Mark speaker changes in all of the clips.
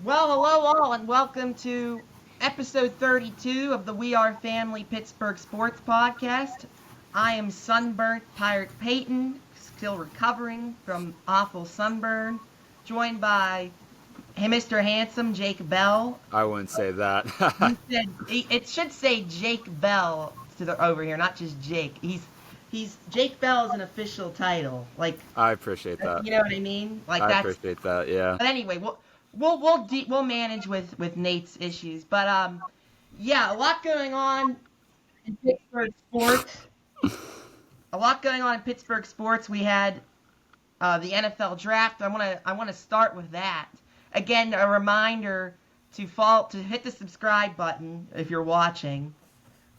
Speaker 1: Well, hello all, and welcome to episode 32 of the We Are Family Pittsburgh Sports Podcast. I am sunburnt Pirate Peyton, still recovering from awful sunburn, joined by Mr. Handsome Jake Bell.
Speaker 2: I wouldn't say that.
Speaker 1: It should say Jake Bell over here, not just Jake. He's Jake Bell is an official title.
Speaker 2: I appreciate that.
Speaker 1: You know what I mean?
Speaker 2: I appreciate that. Yeah.
Speaker 1: But anyway, we'll manage with Nate's issues. But yeah, a lot going on in Pittsburgh sports. We had the NFL draft. I want to start with that. Again, a reminder to hit the subscribe button if you're watching.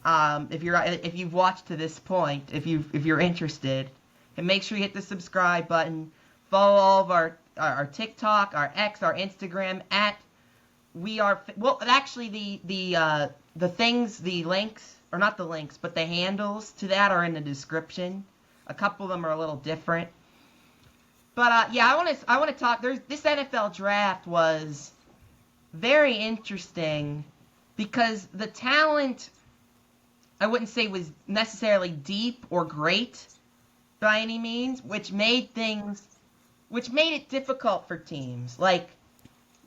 Speaker 1: If you've watched to this point, if you're interested, and make sure you hit the subscribe button. Follow all of our TikTok, our X, our Instagram at we are. Well, actually, the things, the links, or not the links, but the handles to that are in the description. A couple of them are a little different. But yeah, I want to talk. This NFL draft was very interesting because the talent, I wouldn't say was necessarily deep or great by any means, which made it difficult for teams. Like,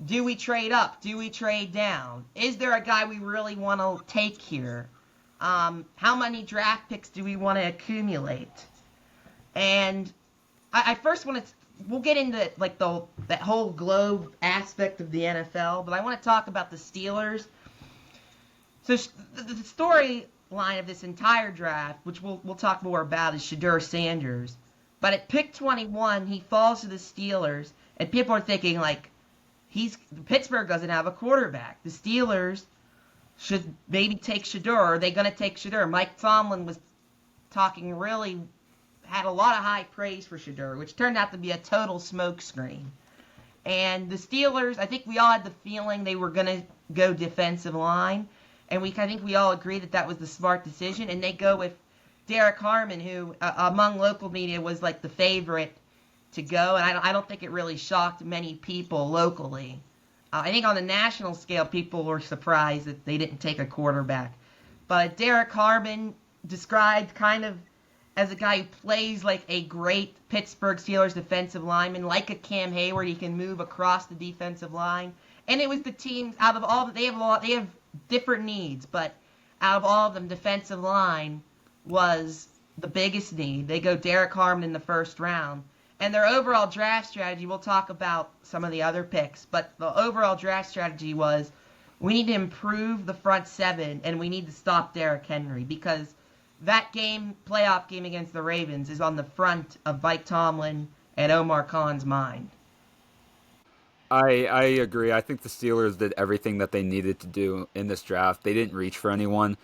Speaker 1: do we trade up? Do we trade down? Is there a guy we really want to take here? How many draft picks do we want to accumulate? And I first want to, we'll get into like that whole globe aspect of the NFL, but I want to talk about the Steelers. So the storyline of this entire draft, which we'll talk more about, is Shedeur Sanders. But at pick 21, he falls to the Steelers, and people are thinking, like, Pittsburgh doesn't have a quarterback. The Steelers should maybe take Shedeur. Are they going to take Shedeur? Mike Tomlin was had a lot of high praise for Shedeur, which turned out to be a total smokescreen. And the Steelers, I think we all had the feeling they were going to go defensive line, and I think we all agreed that was the smart decision, and they go with Derek Harmon, who among local media was like the favorite to go, and I don't think it really shocked many people locally. I think on the national scale, people were surprised that they didn't take a quarterback. But Derek Harmon, described kind of as a guy who plays like a great Pittsburgh Steelers defensive lineman, like a Cam Hayward. He can move across the defensive line, and it was the teams out of all they have different needs, but out of all of them, defensive line was the biggest need. They go Derek Harmon in the first round. And their overall draft strategy, we'll talk about some of the other picks, but the overall draft strategy was we need to improve the front seven and we need to stop Derrick Henry, because that playoff game against the Ravens, is on the front of Mike Tomlin and Omar Khan's mind.
Speaker 2: I agree. I think the Steelers did everything that they needed to do in this draft. They didn't reach for anyone.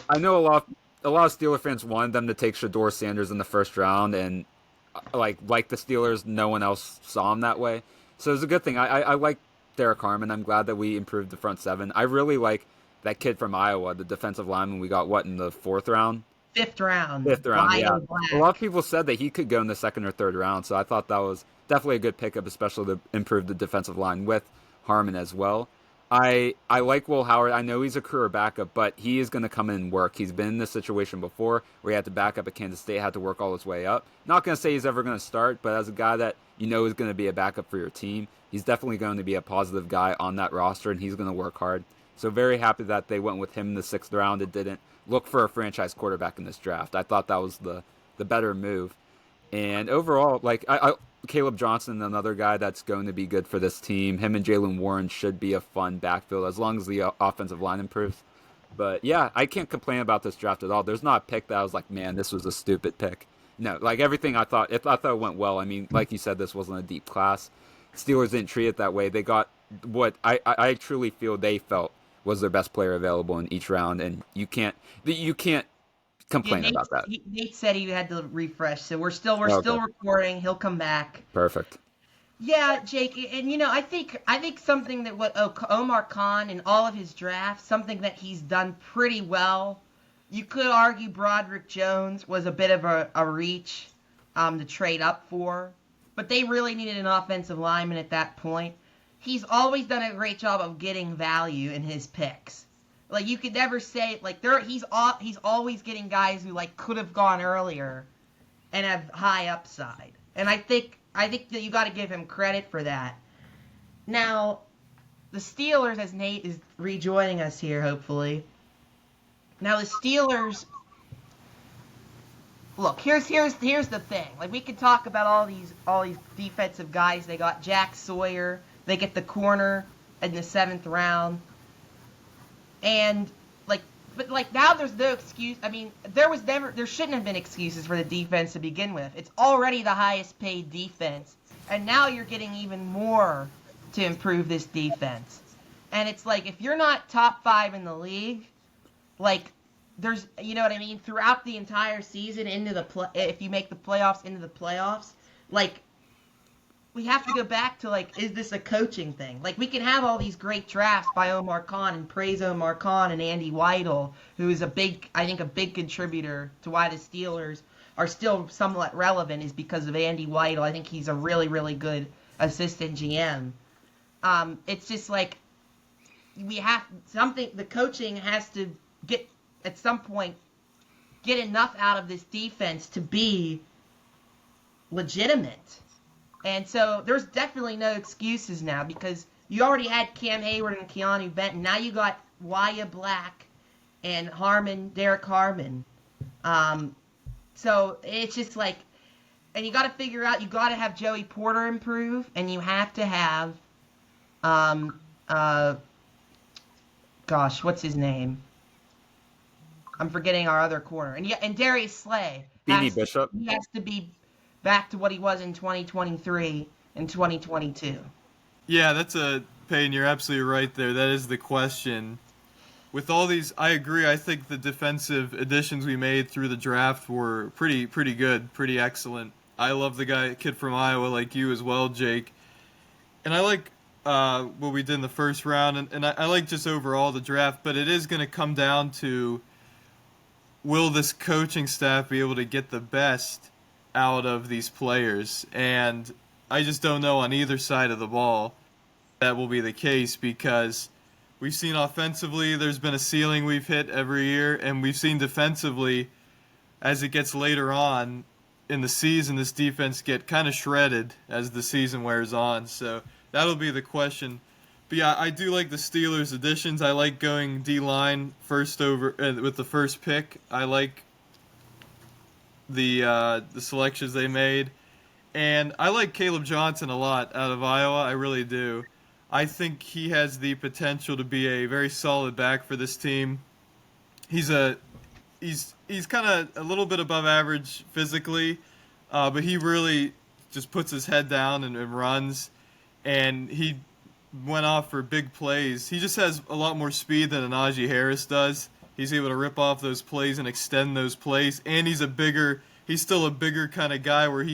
Speaker 2: I know a lot of Steeler fans wanted them to take Shedeur Sanders in the first round, and like the Steelers, no one else saw him that way. So it was a good thing. I like Derek Harmon. I'm glad that we improved the front seven. I really like that kid from Iowa, the defensive lineman we got, in the fourth round?
Speaker 1: Fifth round,
Speaker 2: yeah. A lot of people said that he could go in the second or third round, so I thought that was definitely a good pickup, especially to improve the defensive line with Harmon as well. I like Will Howard. I know he's a career backup, but he is going to come in and work. He's been in this situation before where he had to back up at Kansas State, had to work all his way up. Not going to say he's ever going to start, but as a guy that you know is going to be a backup for your team, he's definitely going to be a positive guy on that roster, and he's going to work hard. So very happy that they went with him in the sixth round and didn't look for a franchise quarterback in this draft. I thought that was the better move. And overall, Caleb Johnson, another guy that's going to be good for this team. Him and Jalen Warren should be a fun backfield as long as the offensive line improves. But yeah, I can't complain about this draft at all. There's not a pick that I was like, man, this was a stupid pick. No, like everything I thought it went well. I mean, like you said, this wasn't a deep class. Steelers didn't treat it that way. They got what I truly feel they felt was their best player available in each round, and you can't complain about that.
Speaker 1: Nate said he had to refresh, so we're still recording. He'll come back.
Speaker 2: Perfect.
Speaker 1: Yeah, Jake, and I think something that what Omar Khan in all of his drafts, something that he's done pretty well. You could argue Broderick Jones was a bit of a reach to trade up for, but they really needed an offensive lineman at that point. he's always done a great job of getting value in his picks. Like, you could never say, like, he's always getting guys who, like, could have gone earlier and have high upside. And I think that you got to give him credit for that. Now, the Steelers, as Nate is rejoining us here, hopefully. Now, the Steelers, look, here's the thing. Like, we could talk about all these defensive guys. They got Jack Sawyer. They get the corner in the 7th round. And, but now there's no excuse. I mean, there shouldn't have been excuses for the defense to begin with. It's already the highest paid defense. And now you're getting even more to improve this defense. And it's like, if you're not top 5 in the league, like, there's, you know what I mean? Throughout the entire season, if you make the playoffs, into the playoffs, like, we have to go back to, like, is this a coaching thing? Like, we can have all these great drafts by Omar Khan and praise Omar Khan and Andy Weidel, who is a big contributor to why the Steelers are still somewhat relevant, is because of Andy Weidel. I think he's a really, really good assistant GM. It's just like, the coaching has to get, at some point, get enough out of this defense to be legitimate. And so there's definitely no excuses now, because you already had Cam Hayward and Keanu Benton. Now you got Wyatt Black and Derek Harmon. So it's just like, and you got to figure out, you got to have Joey Porter improve, and you have to have, what's his name? I'm forgetting our other corner. And Darius Slay.
Speaker 2: Bishop.
Speaker 1: He has to be back to what he was in 2023 and 2022.
Speaker 3: Yeah, Payne, you're absolutely right there. That is the question. With all these, I agree. I think the defensive additions we made through the draft were pretty good, pretty excellent. I love the kid from Iowa, like you as well, Jake. And I like what we did in the first round, and I like just overall the draft, but it is going to come down to, will this coaching staff be able to get the best out of these players? And I just don't know on either side of the ball that will be the case, because we've seen offensively there's been a ceiling we've hit every year, and we've seen defensively, as it gets later on in the season, this defense get kind of shredded as the season wears on. So that'll be the question. But yeah, I do like the Steelers' additions. I like going D-line first over with the first pick. I like the selections they made, and I like Caleb Johnson a lot out of Iowa. I really do. I think he has the potential to be a very solid back for this team. He's kind of a little bit above average physically, but he really just puts his head down and runs, and he went off for big plays. He just has a lot more speed than Najee Harris does. He's able to rip off those plays and extend those plays, and he's still a bigger kind of guy where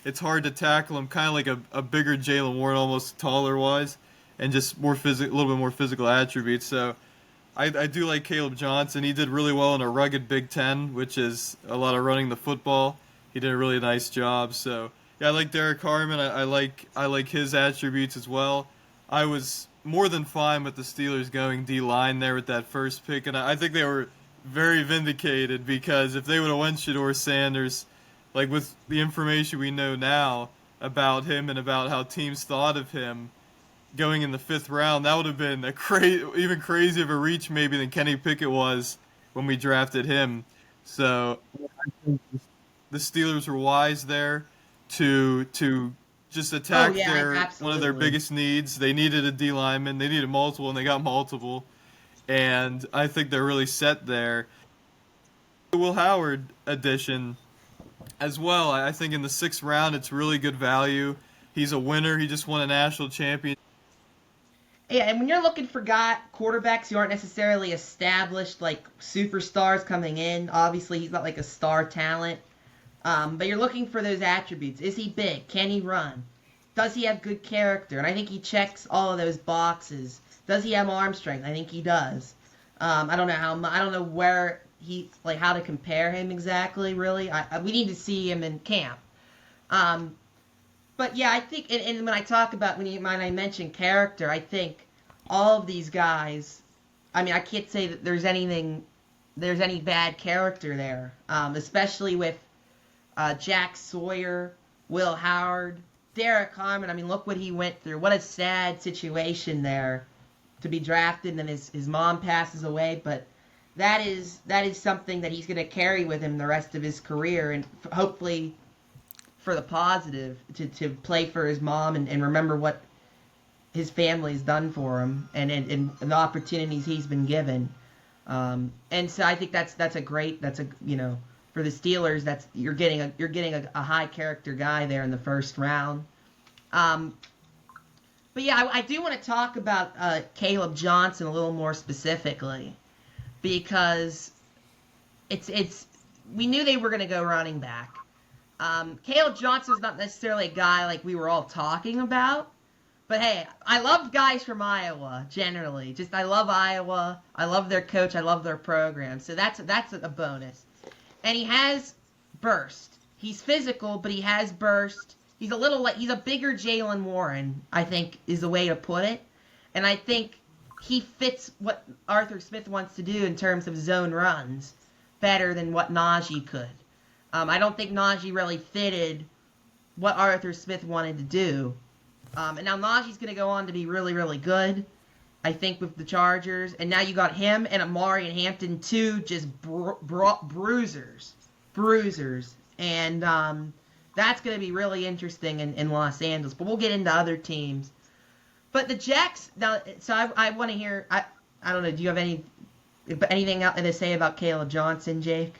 Speaker 3: it's hard to tackle him, kind of like a bigger Jalen Warren, almost taller-wise, and just a little bit more physical attributes. So I do like Caleb Johnson. He did really well in a rugged Big Ten, which is a lot of running the football. He did a really nice job. So yeah, I like Derek Harmon. I like his attributes as well. I was more than fine with the Steelers going D-line there with that first pick, and I think they were very vindicated, because if they would have went Shedeur Sanders, like with the information we know now about him and about how teams thought of him going in the 5th round, that would have been even crazier of a reach maybe than Kenny Pickett was when we drafted him. So I think the Steelers were wise there to just attack one of their biggest needs. They needed a D lineman. They needed multiple, and they got multiple. And I think they're really set there. The Will Howard addition as well. I think in the 6th round, it's really good value. He's a winner. He just won a national championship.
Speaker 1: Yeah, and when you're looking for quarterbacks who aren't necessarily established, like superstars coming in, obviously he's not like a star talent. But you're looking for those attributes. Is he big? Can he run? Does he have good character? And I think he checks all of those boxes. Does he have arm strength? I think he does. I don't know where how to compare him exactly. Really, we need to see him in camp. But But yeah, I think, and when I talk about when I mention character, I think all of these guys. I mean, I can't say that there's any bad character there, especially with Jack Sawyer, Will Howard, Derek Harmon. I mean, look what he went through. What a sad situation there to be drafted, and his mom passes away. But that is something that he's going to carry with him the rest of his career, and hopefully for the positive, to play for his mom and remember what his family's done for him and the opportunities he's been given. And so I think that's a for the Steelers, you're getting a high character guy there in the first round. But yeah, I do want to talk about Caleb Jaxson a little more specifically, because we knew they were going to go running back. Caleb Jaxson is not necessarily a guy like we were all talking about. But hey, I love guys from Iowa, generally. I love Iowa. I love their coach. I love their program. So that's a bonus. And he has burst. He's physical, but he has burst. He's a bigger Jaylen Warren, I think, is the way to put it. And I think he fits what Arthur Smith wants to do in terms of zone runs better than what Najee could. I don't think Najee really fitted what Arthur Smith wanted to do. And now Najee's going to go on to be really, really good, I think, with the Chargers. And now you got him and Amari and Hampton, two just bruisers. And that's going to be really interesting in Los Angeles. But we'll get into other teams. But the Jacks, now, so I want to hear, I don't know, do you have anything else to say about Caleb Jaxson, Jake?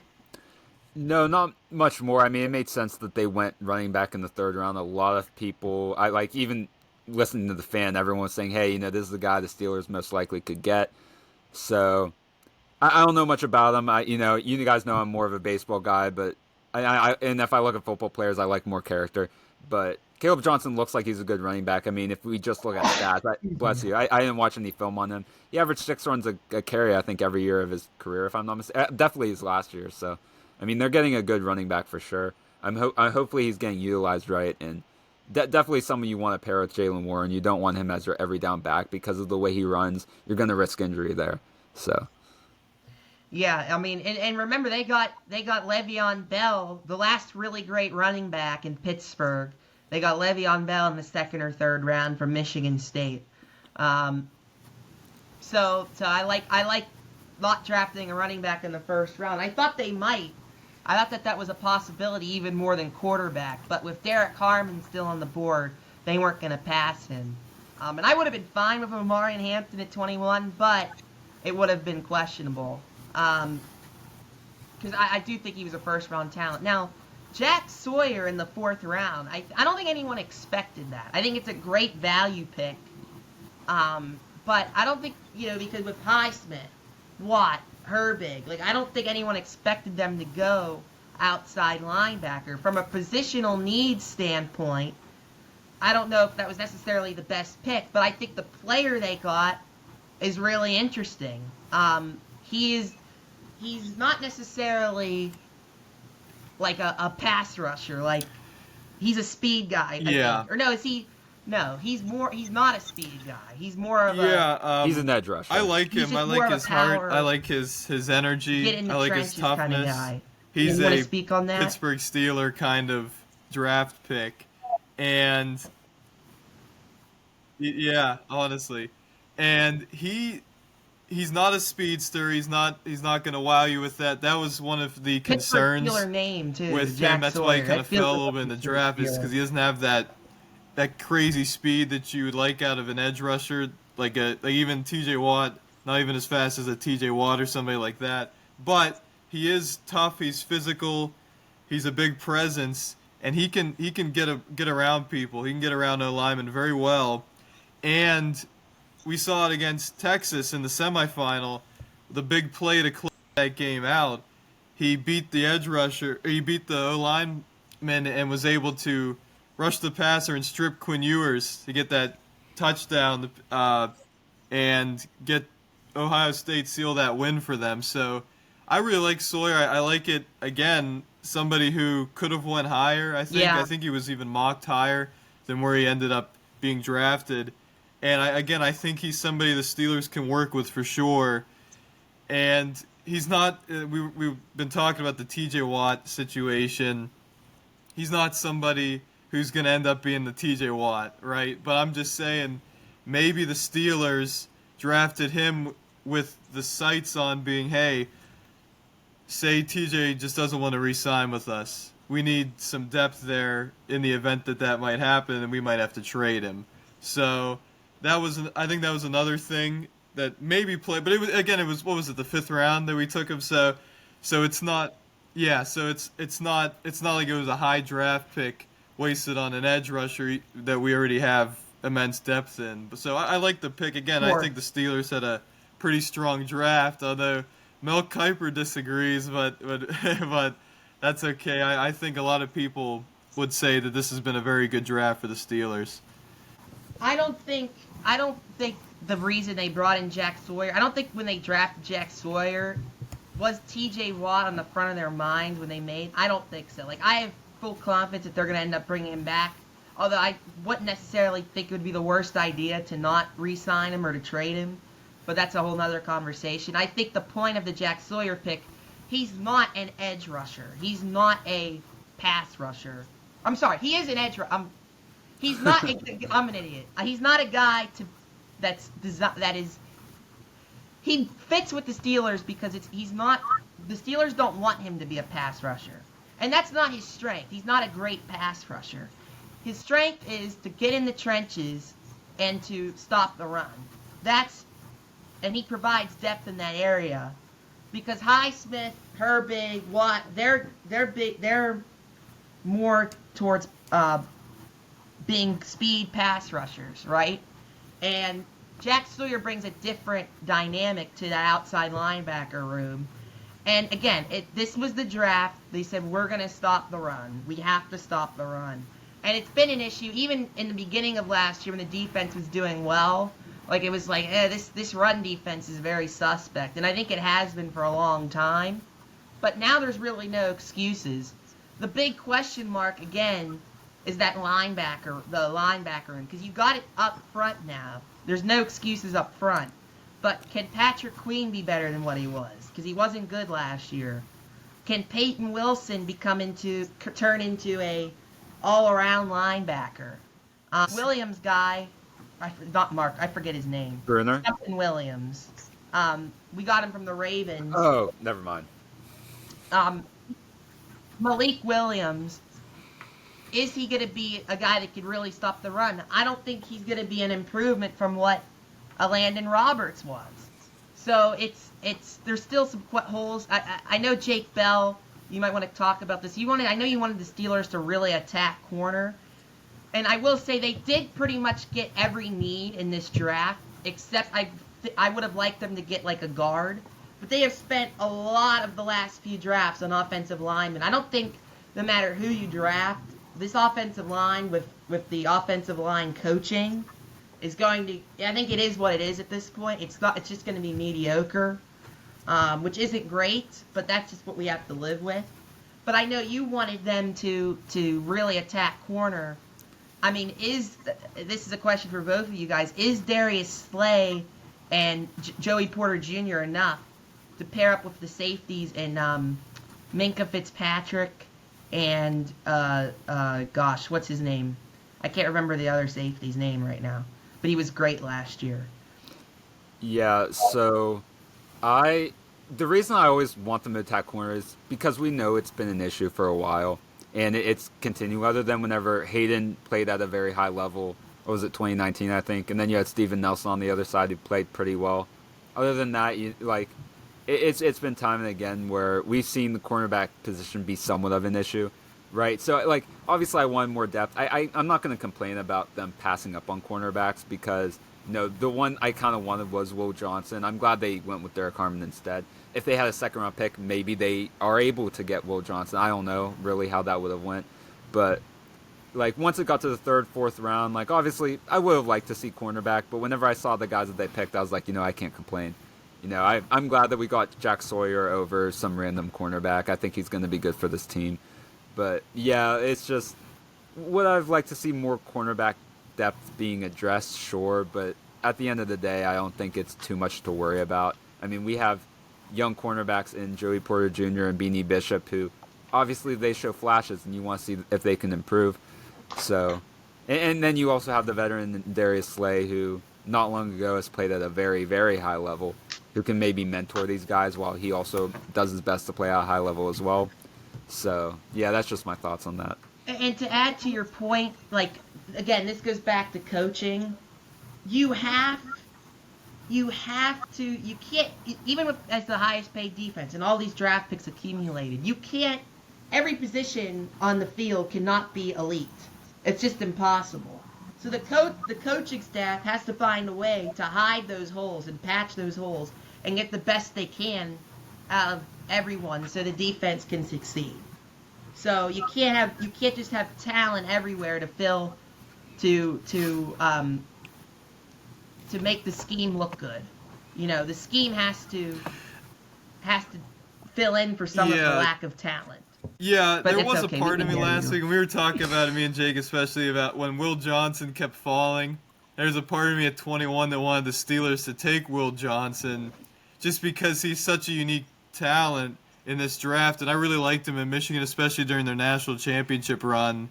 Speaker 2: No, not much more. I mean, it made sense that they went running back in the third round. A lot of people, even listening to the fan, everyone was saying, hey, this is the guy the Steelers most likely could get. So, I don't know much about him. You guys know I'm more of a baseball guy, but and if I look at football players, I like more character. But Caleb Jaxson looks like he's a good running back. I mean, if we just look at stats, bless you, I didn't watch any film on him. He averaged 6 runs a carry, I think, every year of his career, if I'm not mistaken. Definitely his last year, so. I mean, they're getting a good running back for sure. Hopefully he's getting utilized right, and definitely someone you want to pair with Jaylen Warren. You don't want him as your every down back because of the way he runs. You're going to risk injury there. So.
Speaker 1: Yeah, I mean, and remember they got Le'Veon Bell, the last really great running back in Pittsburgh. They got Le'Veon Bell in the second or third round from Michigan State. So I like not drafting a running back in the first round. I thought they might. I thought that was a possibility even more than quarterback. But with Derek Harmon still on the board, they weren't going to pass him. And I would have been fine with Amari and Hampton at 21, but it would have been questionable. Because I do think he was a first-round talent. Now, Jack Sawyer in the fourth round, I don't think anyone expected that. I think it's a great value pick. But I don't think, because with Highsmith, Watt, Herbig, I don't think anyone expected them to go outside linebacker. From a positional needs standpoint, I don't know if that was necessarily the best pick, but I think the player they got is really interesting. He's not necessarily like a pass rusher, he's a speed guy. I think. Or no, is he? No, he's not a speed guy. He's more of
Speaker 2: he's an edge rusher.
Speaker 3: I like him. I like his heart. I like his energy.
Speaker 1: I
Speaker 3: like his toughness.
Speaker 1: Kind of guy.
Speaker 3: He's
Speaker 1: a speak on that?
Speaker 3: Pittsburgh Steeler kind of draft pick, and yeah, honestly, and he's not a speedster. He's not going to wow you with that. That was one of the concerns
Speaker 1: name too,
Speaker 3: with
Speaker 1: Jack
Speaker 3: him. That's
Speaker 1: Sawyer.
Speaker 3: why he kind of fell a little bit in the draft, is because he doesn't have that crazy speed that you would like out of an edge rusher, like even T.J. Watt, not even as fast as a T.J. Watt or somebody like that. But he is tough. He's physical. He's a big presence, and he can get around people. He can get around O linemen very well, and we saw it against Texas in the semifinal. The big play to close that game out. He beat the edge rusher. He beat the O lineman and was able to rush the passer and strip Quinn Ewers to get that touchdown and get Ohio State seal that win for them. So I really like Sawyer. I like it, again, somebody who could have went higher, I think.
Speaker 1: Yeah.
Speaker 3: I think he was even mocked higher. than where he ended up being drafted. And I think he's somebody the Steelers can work with for sure. And he's not. We've been talking about the T.J. Watt situation. He's not somebody who's going to end up being the T.J. Watt, right? But I'm just saying, maybe the Steelers drafted him with the sights on being, hey, say T.J. just doesn't want to re-sign with us. We need some depth there in the event that might happen, and we might have to trade him. So I think that was another thing that maybe played. But it was what was it, the 5th round that we took him? So it's not. Yeah, so it's not like it was a high draft pick wasted on an edge rusher that we already have immense depth in. So I like the pick. Again,
Speaker 1: Sure.
Speaker 3: I think the Steelers had a pretty strong draft, although Mel Kiper disagrees, but that's okay. I think a lot of people would say that this has been a very good draft for the Steelers.
Speaker 1: I don't think the reason they brought in Jack Sawyer, I don't think when they drafted Jack Sawyer was T.J. Watt on the front of their mind when they made. I don't think so. Like, I have full confidence that they're going to end up bringing him back. Although I wouldn't necessarily think it would be the worst idea to not re-sign him or to trade him. But that's a whole nother conversation. I think the point of the Jack Sawyer pick, he's not an edge rusher. He's not a pass rusher. I'm sorry, he is an edge rusher. He's not. I'm an idiot. He's not a guy that is. He fits with the Steelers because he's not. The Steelers don't want him to be a pass rusher, and that's not his strength. He's not a great pass rusher. His strength is to get in the trenches and to stop the run. And he provides depth in that area because Highsmith, Herbig, Watt, they're big. They're more towards being speed pass rushers, right? And Jack Sawyer brings a different dynamic to that outside linebacker room. And again, this was the draft. They said, we're going to stop the run. We have to stop the run. And it's been an issue, even in the beginning of last year when the defense was doing well. Like, it was like, this run defense is very suspect. And I think it has been for a long time. But now there's really no excuses. The big question mark, again, is the linebacker room. Because you got it up front now. There's no excuses up front. But can Patrick Queen be better than what he was? Because he wasn't good last year. Can Peyton Wilson turn into a all-around linebacker? Williams guy, not Mark, I forget his name.
Speaker 2: Bruner?
Speaker 1: Captain Williams. We got him from the Ravens.
Speaker 2: Oh, never mind.
Speaker 1: Malik Williams. Is he going to be a guy that could really stop the run? I don't think he's going to be an improvement from what a Landon Roberts was. So there's still some holes. I know Jake Bell, you might want to talk about this. I know you wanted the Steelers to really attack corner. And I will say they did pretty much get every need in this draft, except I would have liked them to get like a guard. But they have spent a lot of the last few drafts on offensive linemen. I don't think no matter who you draft, this offensive line with the offensive line coaching is going to. I think it is what it is at this point. It's just going to be mediocre, which isn't great, but that's just what we have to live with. But I know you wanted them to really attack corner. I mean, this is a question for both of you guys. Is Darius Slay and Joey Porter Jr. enough to pair up with the safeties and Minkah Fitzpatrick and what's his name? I can't remember the other safety's name right now, but he was great last year.
Speaker 2: Yeah, so the reason I always want them to attack corner is because we know it's been an issue for a while, and it's continuing other than whenever Hayden played at a very high level. What was it, 2019, I think? And then you had Steven Nelson on the other side who played pretty well. Other than that, it's been time and again where we've seen the cornerback position be somewhat of an issue, right? So, obviously I wanted more depth. I'm not going to complain about them passing up on cornerbacks because, the one I kind of wanted was Will Johnson. I'm glad they went with Derek Harmon instead. If they had a second-round pick, maybe they are able to get Will Johnson. I don't know really how that would have went. But, once it got to the third, fourth round, obviously I would have liked to see cornerback. But whenever I saw the guys that they picked, I was like, I can't complain. I'm glad that we got Jack Sawyer over some random cornerback. I think he's going to be good for this team. But, yeah, it's just would I've liked to see more cornerback depth being addressed? Sure, but at the end of the day, I don't think it's too much to worry about. I mean, we have young cornerbacks in Joey Porter Jr. and Beanie Bishop who obviously they show flashes, and you want to see if they can improve. So, and then you also have the veteran Darius Slay, who not long ago has played at a very, very high level, who can maybe mentor these guys while he also does his best to play at a high level as well. So, yeah, that's just my thoughts on that.
Speaker 1: And to add to your point, like, again, this goes back to coaching. You can't, even with, as the highest paid defense and all these draft picks accumulated, you can't, every position on the field cannot be elite. It's just impossible. So the coaching staff has to find a way to hide those holes and patch those holes and get the best they can out of everyone so the defense can succeed. So you can't just have talent everywhere to make the scheme look good. You know, the scheme has to fill in for some of the lack of talent.
Speaker 3: Yeah,
Speaker 1: But
Speaker 3: there
Speaker 1: it's
Speaker 3: was
Speaker 1: okay,
Speaker 3: a part
Speaker 1: we
Speaker 3: of me
Speaker 1: can hear
Speaker 3: last
Speaker 1: you.
Speaker 3: week, and we were talking about it, me and Jake especially, about when Will Johnson kept falling. There's a part of me at 21 that wanted the Steelers to take Will Johnson just because he's such a unique talent in this draft, and I really liked him in Michigan, especially during their national championship run.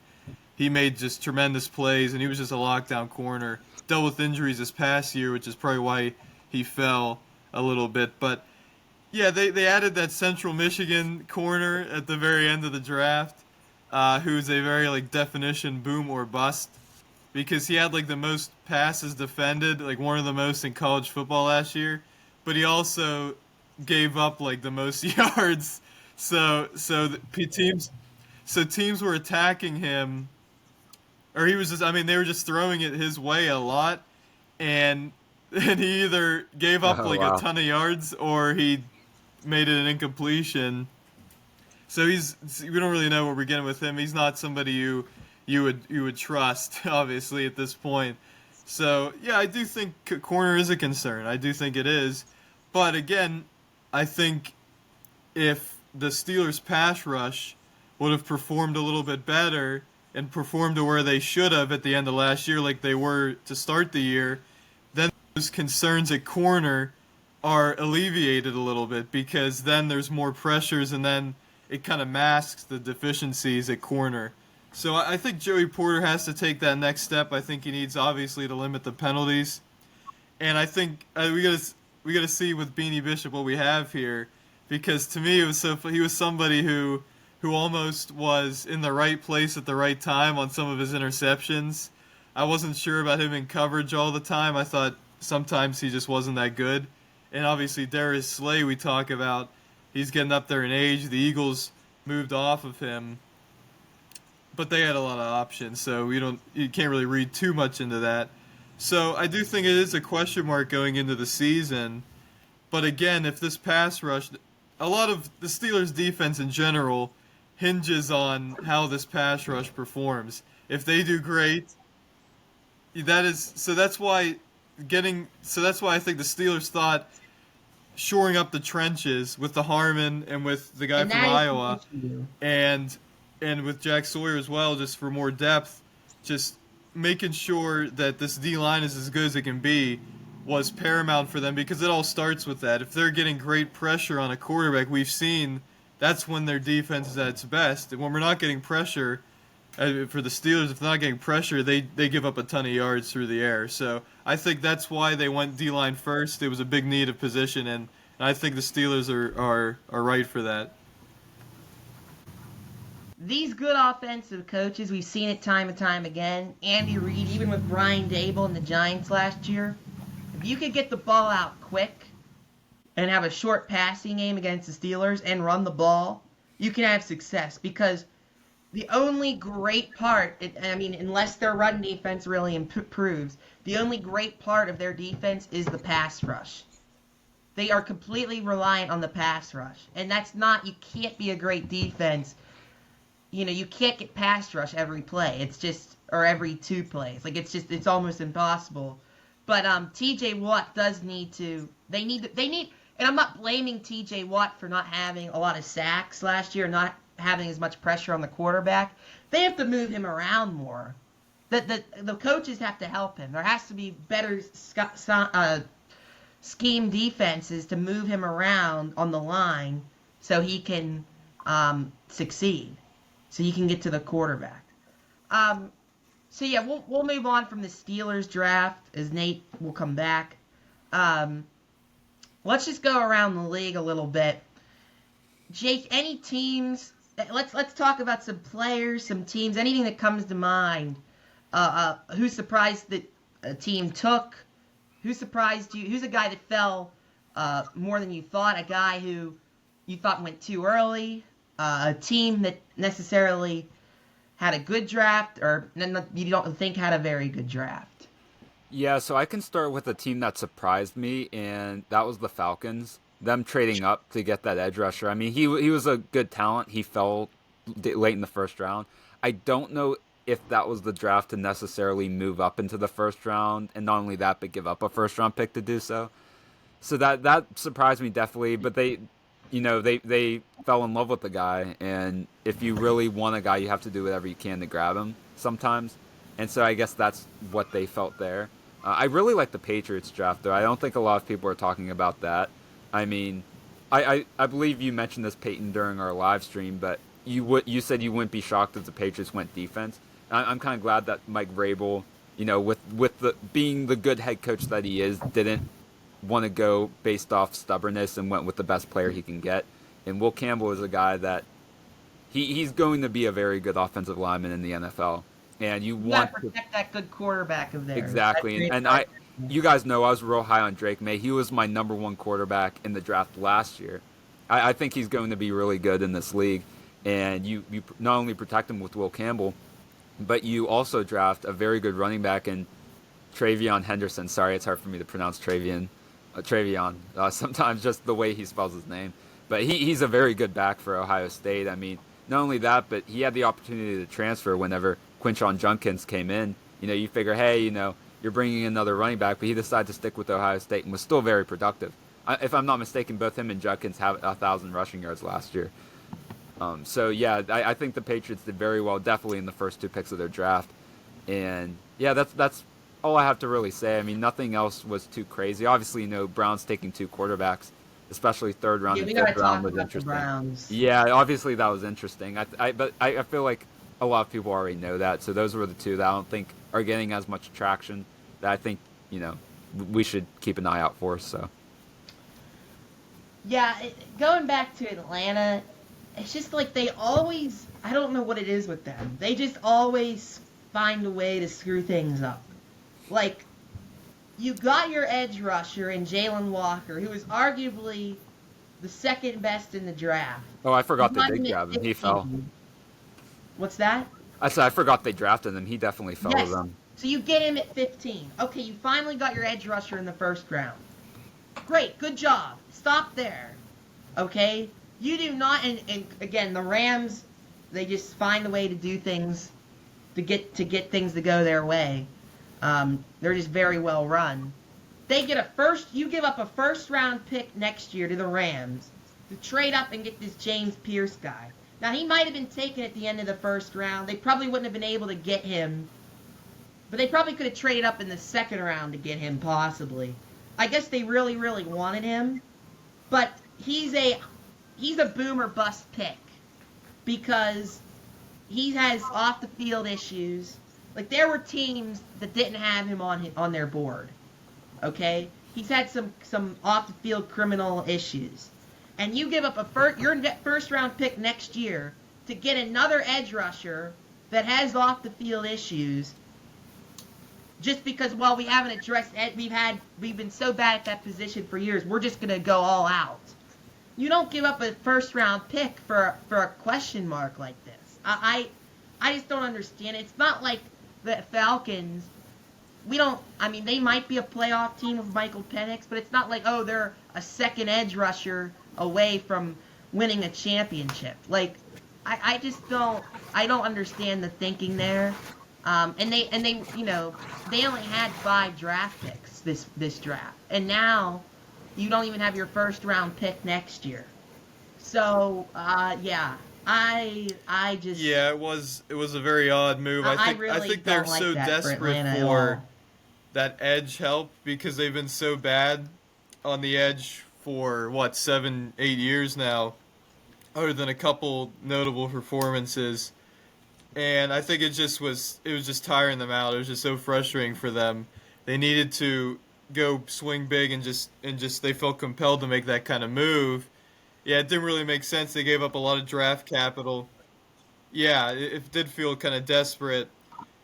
Speaker 3: He made just tremendous plays, and he was just a lockdown corner. Dealt with injuries this past year, which is probably why he fell a little bit. But, yeah, they added that Central Michigan corner at the very end of the draft, who's a very, like, definition boom or bust, because he had, like, the most passes defended, like, one of the most in college football last year, but he also gave up, like, the most yards. So teams were attacking him, or he was just, I mean, they were just throwing it his way a lot, and he either gave up
Speaker 2: Oh, wow.
Speaker 3: a ton of yards or he made it an incompletion. So we don't really know what we're getting with him. He's not somebody you would trust, obviously, at this point. So yeah, I do think corner is a concern. I do think it is, but again, I think if the Steelers' pass rush would have performed a little bit better and performed to where they should have at the end of last year, like they were to start the year, then those concerns at corner are alleviated a little bit, because then there's more pressures and then it kind of masks the deficiencies at corner. So I think Joey Porter has to take that next step. I think he needs, obviously, to limit the penalties. And I think we got to see with Beanie Bishop what we have here, because to me he was somebody who almost was in the right place at the right time on some of his interceptions. I wasn't sure about him in coverage all the time. I thought sometimes he just wasn't that good. And obviously Darius Slay, we talk about, he's getting up there in age. The Eagles moved off of him, but they had a lot of options, so you can't really read too much into that. So I do think it is a question mark going into the season. But again, if this pass rush, a lot of the Steelers' defense in general hinges on how this pass rush performs. If they do great, that's why I think the Steelers thought shoring up the trenches with the Harmon and with the guy
Speaker 1: And
Speaker 3: from
Speaker 1: that is
Speaker 3: Iowa
Speaker 1: the issue.
Speaker 3: and with Jack Sawyer as well, just for more depth, just making sure that this D-line is as good as it can be was paramount for them, because it all starts with that. If they're getting great pressure on a quarterback, we've seen that's when their defense is at its best. And when we're not getting pressure, for the Steelers, if they're not getting pressure, they give up a ton of yards through the air. So I think that's why they went D-line first. It was a big need of position, and I think the Steelers are right for that.
Speaker 1: These good offensive coaches, we've seen it time and time again. Andy Reid, even with Brian Dable and the Giants last year, if you could get the ball out quick and have a short passing game against the Steelers and run the ball, you can have success, because the only great part, unless their run defense really improves, the only great part of their defense is the pass rush. They are completely reliant on the pass rush. And you can't be a great defense. You can't get pass rush every play. It's just, or every 2 plays. It's almost impossible. But TJ Watt does need to, and I'm not blaming TJ Watt for not having a lot of sacks last year, not having as much pressure on the quarterback. they have to move him around more. The coaches have to help him. There has to be better scheme defenses to move him around on the line so he can succeed, so he can get to the quarterback. So yeah, we'll move on from the Steelers draft as Nate will come back. Let's just go around the league a little bit. Jake, any teams? Let's talk about some players, some teams, anything that comes to mind. Who's surprised that a team took? Who surprised you? Who's a guy that fell more than you thought? A guy who you thought went too early? A team that necessarily had a good draft, or you don't think had a very good draft?
Speaker 2: Yeah, so I can start with a team that surprised me, and that was the Falcons. Them trading up to get that edge rusher. I mean, he was a good talent. He fell late in the first round. I don't know if that was the draft to necessarily move up into the first round, and not only that, but give up a first round pick to do so. So that surprised me definitely. But they fell in love with the guy, and if you really want a guy, you have to do whatever you can to grab him sometimes. And so I guess that's what they felt there. I really like the Patriots draft, though. I don't think a lot of people are talking about that. I mean, I believe you mentioned this, Peyton, during our live stream, but you said you wouldn't be shocked if the Patriots went defense. I'm kind of glad that Mike Vrabel, with being the good head coach that he is, didn't want to go based off stubbornness and went with the best player he can get. And Will Campbell is a guy that he's going to be a very good offensive lineman in the NFL. And you want
Speaker 1: to protect that good quarterback of theirs.
Speaker 2: Exactly. And you guys know I was real high on Drake May. He was my number one quarterback in the draft last year. I think he's going to be really good in this league. And you not only protect him with Will Campbell, but you also draft a very good running back in Travion Henderson. Sorry, it's hard for me to pronounce Travion. Sometimes just the way he spells his name. But he's a very good back for Ohio State. I mean, not only that, but he had the opportunity to transfer whenever Quinshon Judkins came in. You figure, hey, you're bringing in another running back, but he decided to stick with Ohio State and was still very productive. If I'm not mistaken, both him and Judkins have 1,000 rushing yards last year. So, yeah, I think the Patriots did very well, definitely in the first two picks of their draft. And, yeah, that's all I have to really say. I mean, nothing else was too crazy. Obviously, Browns taking two quarterbacks, especially third round and fifth round, was interesting.
Speaker 1: Browns.
Speaker 2: Yeah, obviously that was interesting. But I feel like a lot of people already know that. So those were the two that I don't think are getting as much traction that I think, we should keep an eye out for. So.
Speaker 1: Yeah, going back to Atlanta, it's just like they always, I don't know what it is with them. They just always find a way to screw things up. Like, you got your edge rusher in Jalen Walker, who is arguably the second best in the draft.
Speaker 2: Oh, I forgot they did grab him. He fell.
Speaker 1: What's that?
Speaker 2: I said I forgot they drafted him. He definitely fell to them.
Speaker 1: So you get him at 15. Okay, you finally got your edge rusher in the first round. Great, good job. Stop there. Okay? You do not, and again, the Rams, they just find a way to do things to get things to go their way. They're just very well run. They get you give up a first round pick next year to the Rams to trade up and get this James Pierce guy. Now, he might have been taken at the end of the first round. They probably wouldn't have been able to get him, but they probably could have traded up in the second round to get him, possibly. I guess they really, really wanted him, but he's a boomer bust pick because he has off the field issues. Like, there were teams that didn't have him on their board. Okay, he's had some off the field criminal issues, and you give up your first round pick next year to get another edge rusher that has off the field issues. Just because, well, we haven't addressed it, we've been so bad at that position for years, we're just gonna go all out. You don't give up a first round pick for a question mark like this. I just don't understand it. It's not like the Falcons. They might be a playoff team with Michael Penix, but it's not like, oh, they're a second edge rusher away from winning a championship. Like, I just don't understand the thinking there. And they only had 5 draft picks this draft, and now you don't even have your first round pick next year. So yeah, I just
Speaker 3: Yeah, it was a very odd move.
Speaker 1: I
Speaker 3: I
Speaker 1: really
Speaker 3: think they're
Speaker 1: don't like
Speaker 3: so
Speaker 1: that for
Speaker 3: desperate
Speaker 1: Atlanta at
Speaker 3: for
Speaker 1: all.
Speaker 3: that edge help because they've been so bad on the edge for what 7 8 years now, other than a couple notable performances. And I think it was just tiring them out. It was just so frustrating for them. They needed to go swing big and just they felt compelled to make that kind of move. Yeah, it didn't really make sense. They gave up a lot of draft capital. Yeah, it did feel kind of desperate.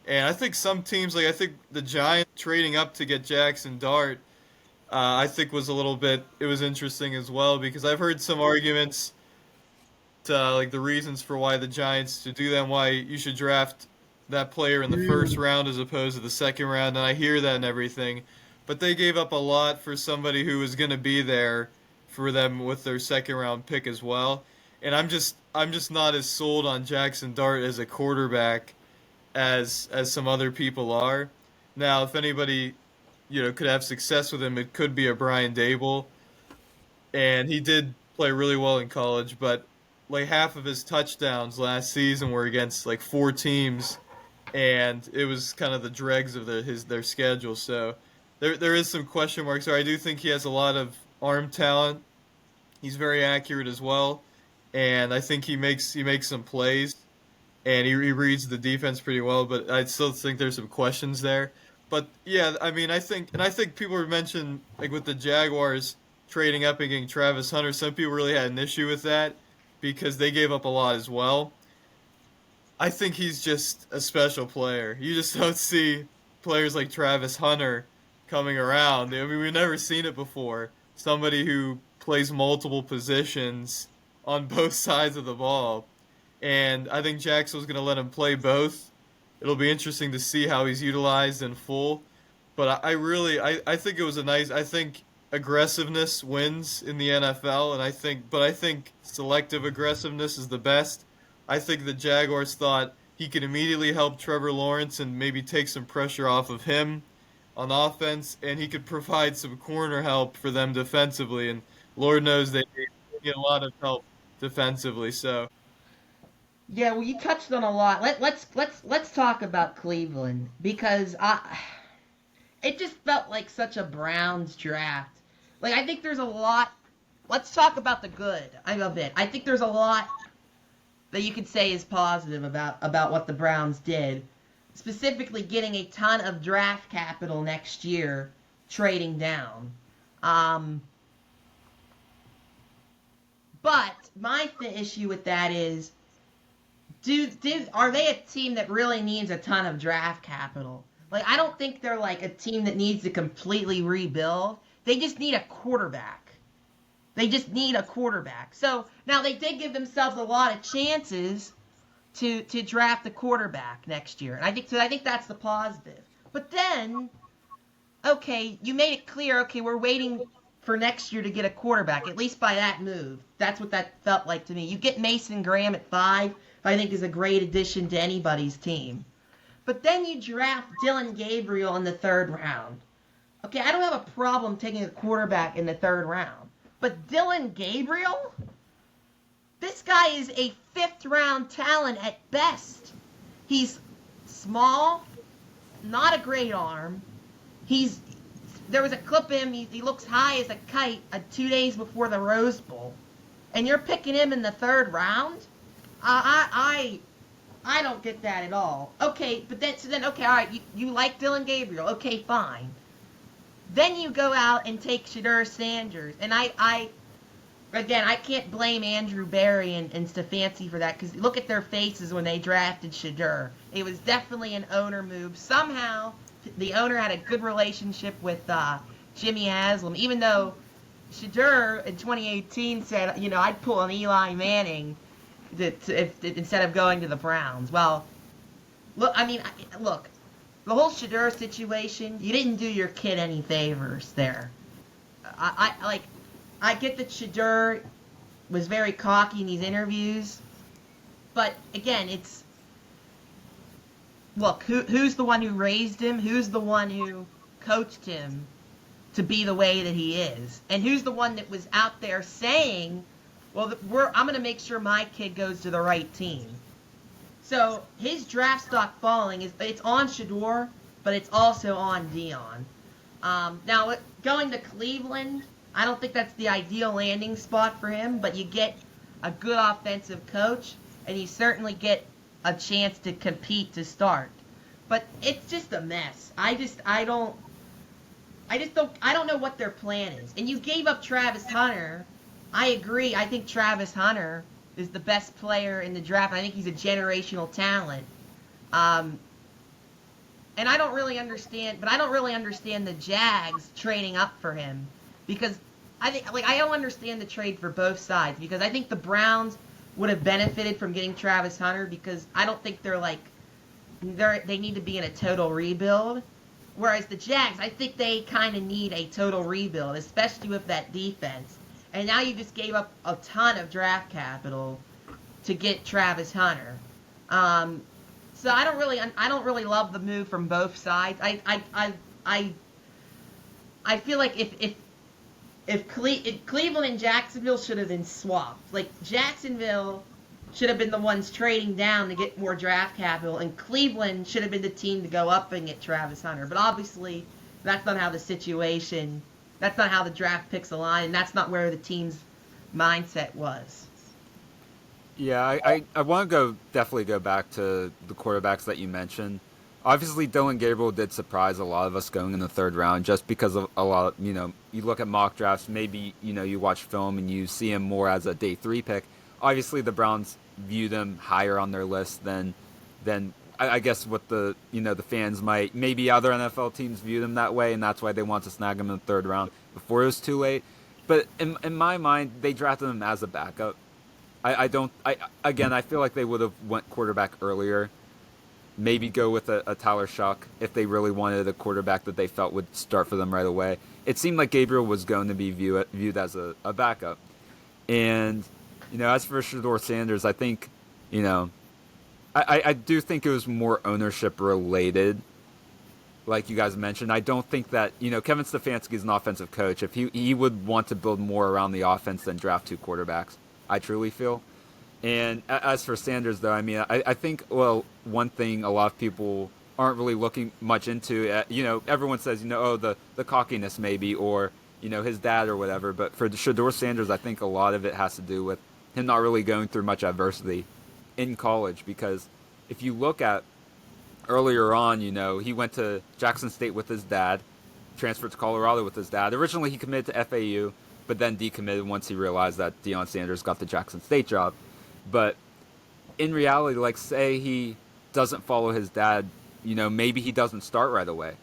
Speaker 3: And I think some teams, like I think the Giants trading up to get Jackson Dart, I think was a little bit. It was interesting as well because I've heard some arguments, like the reasons for why the Giants should do that, and why you should draft that player in the first round as opposed to the second round. And I hear that and everything, but they gave up a lot for somebody who was going to be there for them with their second round pick as well. And I'm just not as sold on Jackson Dart as a quarterback as some other people are. Now, if anybody could have success with him, it could be a Brian Dable, and he did play really well in college. But like half of his touchdowns last season were against like four teams, and it was kind of the dregs of their schedule. So there is some question marks there. I do think he has a lot of arm talent. He's very accurate as well, and I think he makes some plays and he reads the defense pretty well. But I still think there's some questions there. But yeah, I mean, I think people were mentioned like with the Jaguars trading up and getting Travis Hunter. Some people really had an issue with that because they gave up a lot as well. I think he's just a special player. You just don't see players like Travis Hunter coming around. I mean, we've never seen it before. Somebody who plays multiple positions on both sides of the ball. And I think Jackson's going to let him play both. It'll be interesting to see how he's utilized in full. But I think it was a nice. I think aggressiveness wins in the NFL, and I think selective aggressiveness is the best. I think the Jaguars thought he could immediately help Trevor Lawrence and maybe take some pressure off of him on offense, and he could provide some corner help for them defensively. And Lord knows they get a lot of help defensively. So
Speaker 1: Yeah, well, you touched on a lot. Let's talk about Cleveland because it just felt like such a Browns draft. Like I think there's a lot. Let's talk about the good of it. I think there's a lot that you could say is positive about what the Browns did, specifically getting a ton of draft capital next year, trading down. But my issue with that is, are they a team that really needs a ton of draft capital? Like, I don't think they're like a team that needs to completely rebuild. They just need a quarterback. They just need a quarterback. So now they did give themselves a lot of chances to draft a quarterback next year, and I think that's the positive. But then, okay, you made it clear. Okay, we're waiting for next year to get a quarterback. At least by that move, that's what that felt like to me. You get Mason Graham at 5, I think is a great addition to anybody's team. But then you draft Dylan Gabriel in the 3rd round. Okay, I don't have a problem taking a quarterback in the 3rd round. But Dylan Gabriel? This guy is a 5th round talent at best. He's small, not a great arm. There was a clip of him, he looks high as a kite 2 days before the Rose Bowl. And you're picking him in the 3rd round? I don't get that at all. Okay, but then all right, you like Dylan Gabriel. Okay, fine. Then you go out and take Shedeur Sanders. And I can't blame Andrew Berry and Stefanski for that, because look at their faces when they drafted Shedeur. It was definitely an owner move. Somehow, the owner had a good relationship with Jimmy Haslam, even though Shedeur in 2018 said, I'd pull an Eli Manning instead of going to the Browns. Well, look, the whole Shedeur situation, you didn't do your kid any favors there. I get that Shedeur was very cocky in these interviews, but again, it's, look, who's the one who raised him? Who's the one who coached him to be the way that he is? And who's the one that was out there saying well, I'm going to make sure my kid goes to the right team. So his draft stock falling it's on Shedeur, but it's also on Dion. Now going to Cleveland, I don't think that's the ideal landing spot for him, but you get a good offensive coach, and you certainly get a chance to compete to start. But it's just a mess. I don't know what their plan is. And you gave up Travis Hunter. I agree. I think Travis Hunter is the best player in the draft. I think he's a generational talent. And I don't really understand the Jags trading up for him, because I don't understand the trade for both sides, because I think the Browns would have benefited from getting Travis Hunter, because I don't think they need to be in a total rebuild. Whereas the Jags, I think they kind of need a total rebuild, especially with that defense. And now you just gave up a ton of draft capital to get Travis Hunter. So I don't really love the move from both sides. I feel like if Cleveland and Jacksonville should have been swapped. Like, Jacksonville should have been the ones trading down to get more draft capital, and Cleveland should have been the team to go up and get Travis Hunter. But obviously, that's not how the draft picks align, and that's not where the team's mindset was.
Speaker 2: Yeah, I want to definitely go back to the quarterbacks that you mentioned. Obviously, Dylan Gabriel did surprise a lot of us going in the third round, just because of a lot of, you look at mock drafts, maybe, you watch film and you see him more as a day 3 pick. Obviously, the Browns view them higher on their list than I guess what the fans might, maybe other NFL teams view them that way, and that's why they want to snag him in the third round before it was too late. But in my mind, they drafted him as a backup. I feel like they would have went quarterback earlier. Maybe go with a Tyler Shuck if they really wanted a quarterback that they felt would start for them right away. It seemed like Gabriel was going to be viewed as a backup. And, as for Shedeur Sanders, I think, I do think it was more ownership related, like you guys mentioned. I don't think that, Kevin Stefanski is an offensive coach. If he would want to build more around the offense than draft 2 quarterbacks, I truly feel. And as for Sanders, though, I think, one thing a lot of people aren't really looking much into, everyone says, the cockiness maybe, or, his dad or whatever. But for Shedeur Sanders, I think a lot of it has to do with him not really going through much adversity in college. Because if you look at earlier on, he went to Jackson State with his dad, transferred to Colorado with his dad. Originally, he committed to FAU, but then decommitted once he realized that Deion Sanders got the Jackson State job. But in reality, say he doesn't follow his dad, maybe he doesn't start right away.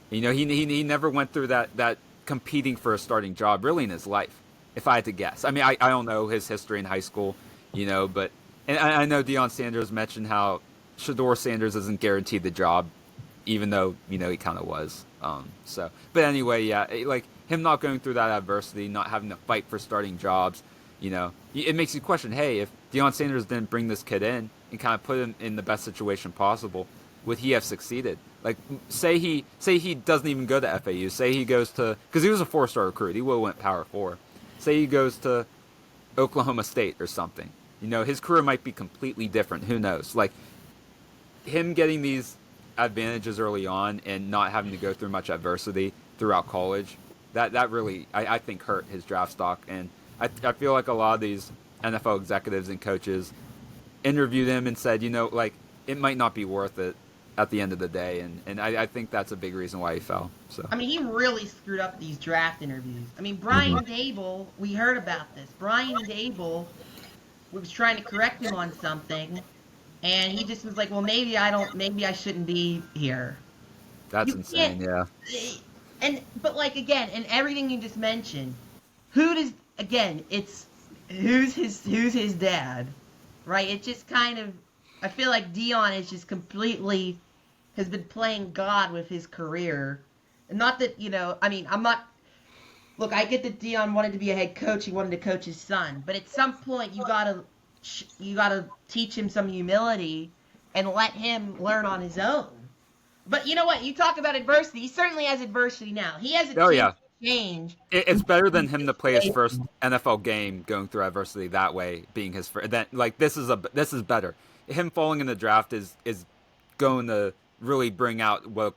Speaker 2: He never went through that competing for a starting job really in his life, if I had to guess. I don't know his history in high school, but and I know Deion Sanders mentioned how Shedeur Sanders isn't guaranteed the job, even though, he kind of was. But anyway, yeah, him not going through that adversity, not having to fight for starting jobs, it makes you question, hey, if Deion Sanders didn't bring this kid in and kind of put him in the best situation possible, would he have succeeded? Say he doesn't even go to FAU. Say he goes to, because he was a 4-star recruit, he would have went Power 4. Say he goes to Oklahoma State or something. His career might be completely different. Who knows? Him getting these advantages early on and not having to go through much adversity throughout college, that really, I think, hurt his draft stock. And I feel like a lot of these NFL executives and coaches interviewed him and said, it might not be worth it at the end of the day. And I think that's a big reason why he fell. So
Speaker 1: he really screwed up these draft interviews. Brian Dable, we heard about this. Brian Dable was trying to correct him on something, and he just was like, well, maybe I shouldn't be here.
Speaker 2: That's insane, yeah.
Speaker 1: But again, and everything you just mentioned, it's who's his dad, right? It just kind of, I feel like Deion is just completely, has been playing God with his career. And not that, I'm not, look, I get that Deion wanted to be a head coach, he wanted to coach his son, but at some point you gotta teach him some humility and let him learn on his own. But you know what? You talk about adversity. He certainly has adversity now. He has a team.
Speaker 2: Yeah.
Speaker 1: change.
Speaker 2: It's better than him to play his first NFL game going through adversity that way, being his first. Then like this is better. Him falling in the draft is going to really bring out what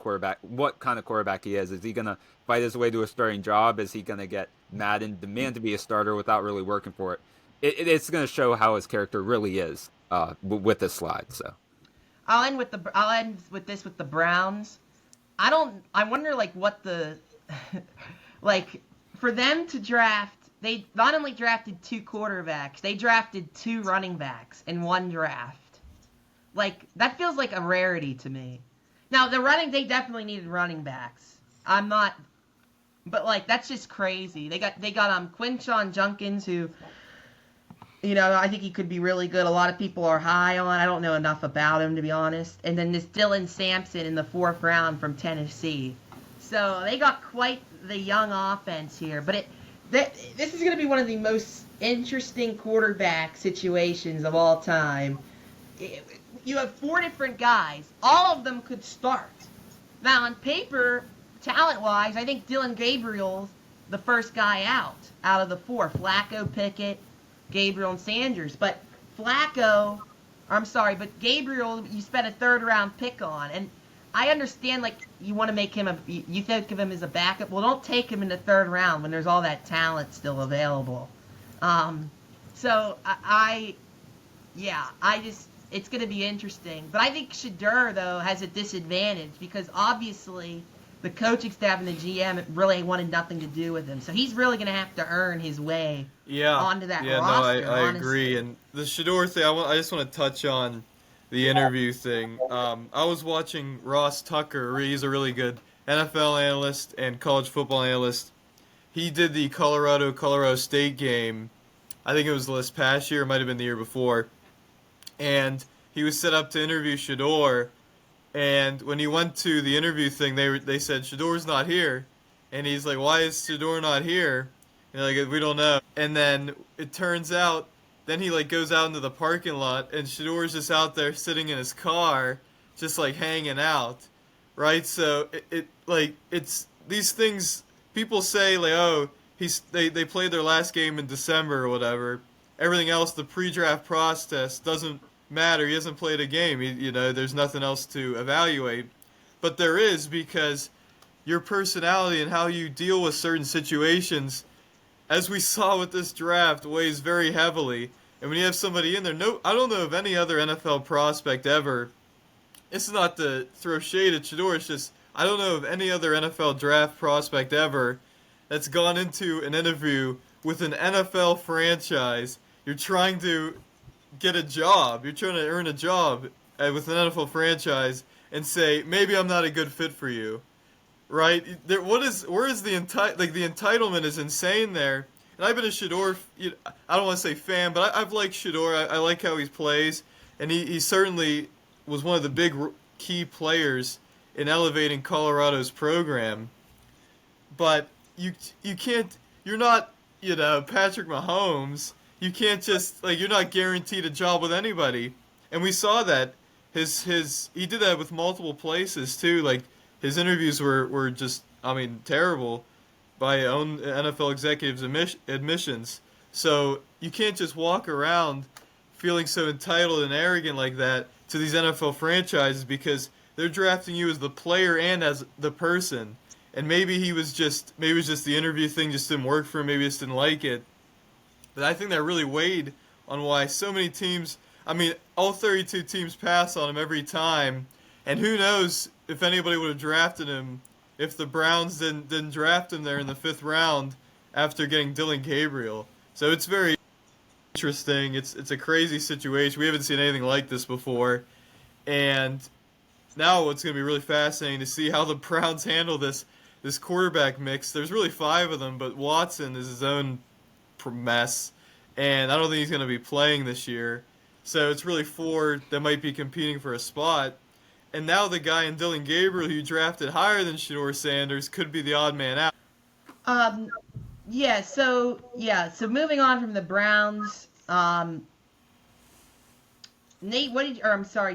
Speaker 2: kind of quarterback he is. Is he going to fight his way to a starting job? Is he going to get mad and demand to be a starter without really working for it? It's going to show how his character really is with this slide. So
Speaker 1: I'll end with the Browns. I wonder like what the like for them to draft. They not only drafted 2 quarterbacks, they drafted 2 running backs in one draft. Like that feels like a rarity to me. Now they definitely needed running backs. I'm not, but like that's just crazy. They got Quinshon Judkins, who, I think he could be really good. A lot of people are high on. I don't know enough about him, to be honest. And then this Dylan Sampson in the 4th round from Tennessee. So they got quite the young offense here. But this is going to be one of the most interesting quarterback situations of all time. You have 4 different guys. All of them could start. Now, on paper, talent-wise, I think Dylan Gabriel's the first guy out of the 4. Flacco, Pickett, Gabriel, and Sanders. But Gabriel, you spent a 3rd-round pick on. And I understand, like, you want to make him you think of him as a backup. Well, don't take him in the 3rd round when there's all that talent still available. It's going to be interesting. But I think Shedeur, though, has a disadvantage because obviously the coaching staff and the GM really wanted nothing to do with him. So he's really going to have to earn his way onto that roster.
Speaker 3: No, I agree. And the Shedeur thing, I just want to touch on the interview thing. I was watching Ross Tucker. He's a really good NFL analyst and college football analyst. He did the Colorado State game. I think it was this past year. It might have been the year before. And he was set up to interview Shedeur, and when he went to the interview thing, they said, Shadeur's not here. And he's like, why is Shedeur not here? And they're like, we don't know. And then it turns out, then he like goes out into the parking lot, and Shadeur's just out there sitting in his car, just like hanging out, right? So it's these things, people say like, oh, they played their last game in December or whatever. Everything else, the pre-draft process doesn't matter. He hasn't played a game. There's nothing else to evaluate. But there is, because your personality and how you deal with certain situations, as we saw with this draft, weighs very heavily. And when you have somebody in there, I don't know of any other NFL prospect ever. It's not to throw shade at Shedeur. It's just I don't know of any other NFL draft prospect ever that's gone into an interview with an NFL franchise. You're trying to get a job. You're trying to earn a job with an NFL franchise and say, maybe I'm not a good fit for you, right? Where is the entitlement is insane there. And I've been a Shedeur, I don't want to say fan, but I've liked Shedeur. I like how he plays, and he certainly was one of the big key players in elevating Colorado's program. But you can't. You're not Patrick Mahomes. You can't just you're not guaranteed a job with anybody, and we saw that he did that with multiple places too. Like his interviews were just terrible by own NFL executives' admissions. So you can't just walk around feeling so entitled and arrogant like that to these NFL franchises because they're drafting you as the player and as the person. And maybe it was just the interview thing just didn't work for him. Maybe he just didn't like it. But I think that really weighed on why so many teams, all 32 teams pass on him every time. And who knows if anybody would have drafted him if the Browns didn't draft him there in the 5th round after getting Dylan Gabriel. So it's very interesting. It's a crazy situation. We haven't seen anything like this before. And now it's going to be really fascinating to see how the Browns handle this quarterback mix. There's really 5 of them, but Watson is his own mess, and I don't think he's going to be playing this year. So it's really 4 that might be competing for a spot. And now the guy in Dylan Gabriel, who you drafted higher than Shedeur Sanders, could be the odd man out.
Speaker 1: So moving on from the Browns,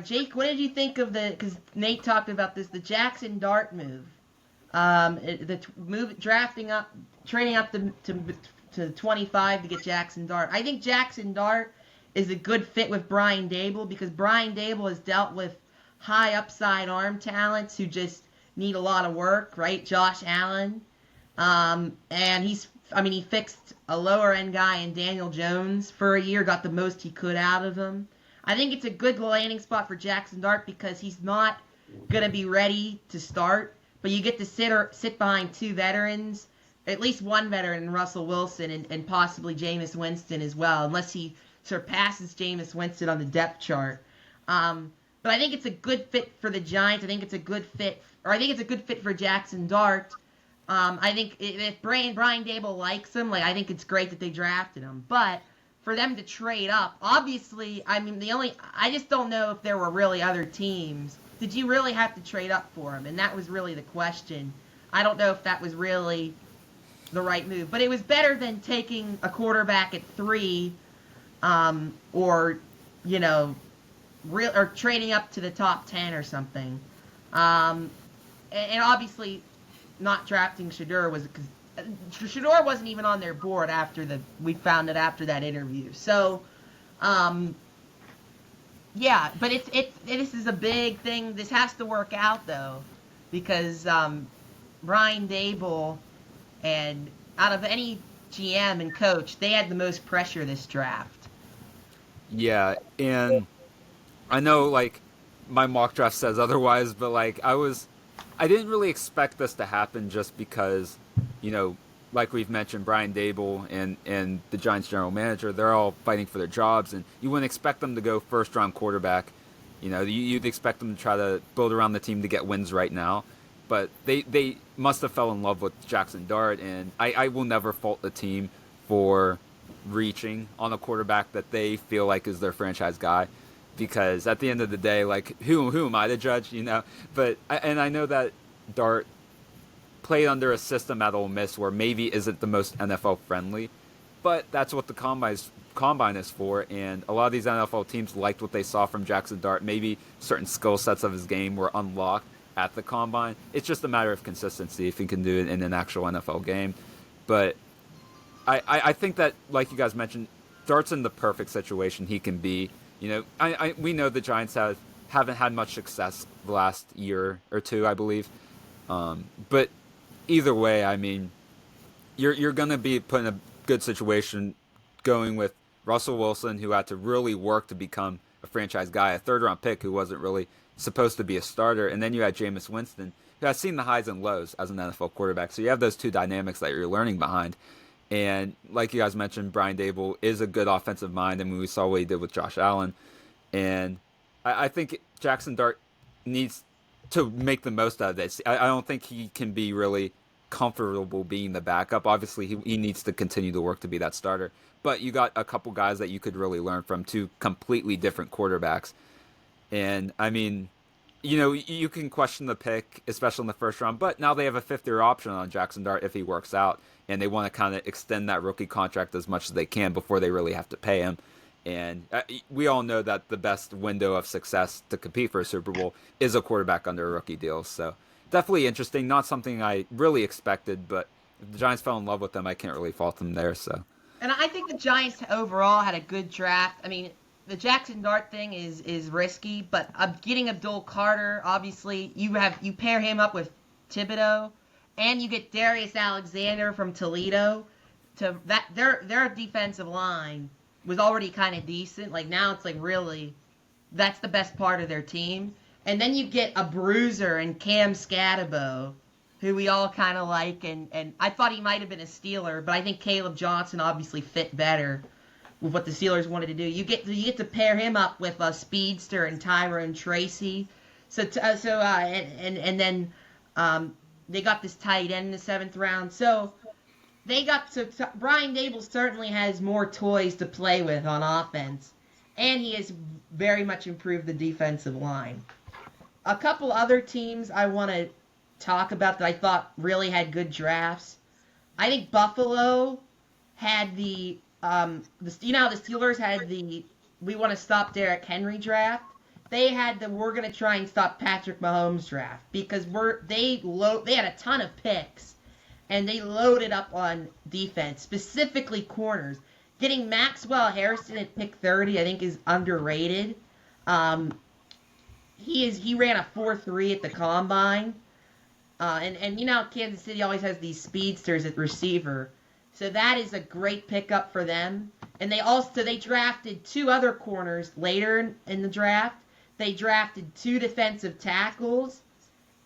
Speaker 1: Jake, what did you think of because Nate talked about this, the Jaxson Dart move? Drafting up, trading up to 25 to get Jaxson Dart. I think Jaxson Dart is a good fit with Brian Dable because Brian Dable has dealt with high upside arm talents who just need a lot of work, right? Josh Allen. And he fixed a lower end guy in Daniel Jones for a year, got the most he could out of him. I think it's a good landing spot for Jaxson Dart because he's not going to be ready to start, but you get to sit behind two veterans, at least one veteran, Russell Wilson, and possibly Jameis Winston as well, unless he surpasses Jameis Winston on the depth chart. But I think it's a good fit for the Giants. I think it's a good fit for Jaxson Dart. I think if Brian Dable likes him, I think it's great that they drafted him. But for them to trade up, obviously, I just don't know if there were really other teams. Did you really have to trade up for him? And that was really the question. I don't know if that was really the right move, but it was better than taking a quarterback at 3, or trading up to the top 10 or something. And obviously, not drafting Shedeur was because Shedeur wasn't even on their board we found it after that interview. So, yeah, but this is a big thing. This has to work out though, because Brian Dable, and out of any GM and coach, they had the most pressure this draft.
Speaker 2: Yeah, and I know my mock draft says otherwise, but I didn't really expect this to happen just because, like we've mentioned, Brian Dable and the Giants general manager, they're all fighting for their jobs, and you wouldn't expect them to go first-round quarterback. You'd expect them to try to build around the team to get wins right now. But they must have fell in love with Jaxson Dart, and I will never fault the team for reaching on a quarterback that they feel like is their franchise guy. Because at the end of the day, who am I to judge, But I know that Dart played under a system at Ole Miss where maybe isn't the most NFL friendly, but that's what the combine is for. And a lot of these NFL teams liked what they saw from Jaxson Dart. Maybe certain skill sets of his game were unlocked at the combine. It's just a matter of consistency if he can do it in an actual NFL game. But I think that, like you guys mentioned, Dart's in the perfect situation he can be. We know the Giants haven't had much success the last year or two, I believe. But either way, you're going to be put in a good situation going with Russell Wilson, who had to really work to become a franchise guy, a third-round pick who wasn't really supposed to be a starter. And then you had Jameis Winston, who has seen the highs and lows as an NFL quarterback. So you have those two dynamics that you're learning behind. And like you guys mentioned, Brian Dable is a good offensive mind. We saw what he did with Josh Allen. And I think Jaxson Dart needs to make the most out of this. I don't think he can be really comfortable being the backup. Obviously, he needs to continue to work to be that starter. But you got a couple guys that you could really learn from, two completely different quarterbacks. And, you can question the pick, especially in the first round. But now they have a fifth-year option on Jaxson Dart if he works out. And they want to kind of extend that rookie contract as much as they can before they really have to pay him. And we all know that the best window of success to compete for a Super Bowl is a quarterback under a rookie deal. So definitely interesting. Not something I really expected, but if the Giants fell in love with them, I can't really fault them there. So.
Speaker 1: And I think the Giants overall had a good draft. The Jaxson Dart thing is risky, but getting Abdul Carter, obviously, you pair him up with Thibodeau, and you get Darius Alexander from Toledo. Their defensive line was already kind of decent. Now it's really, that's the best part of their team. And then you get a bruiser and Cam Scatterbo, who we all kind of like. And I thought he might have been a Steeler, but I think Caleb Johnson obviously fit better with what the Steelers wanted to do. You get to pair him up with a speedster and Tyrone Tracy. And then they got this tight end in the 7th round. So Brian Dable certainly has more toys to play with on offense, and he has very much improved the defensive line. A couple other teams I want to talk about that I thought really had good drafts. I think Buffalo had how the Steelers had the "we want to stop Derrick Henry" draft. we're gonna try and stop Patrick Mahomes draft because they had a ton of picks and they loaded up on defense, specifically corners. Getting Maxwell Harrison at pick 30, I think, is underrated. He ran a 4.3 at the combine, and you know Kansas City always has these speedsters at receiver, so that is a great pickup for them. And they drafted 2 other corners later in the draft. They drafted 2 defensive tackles,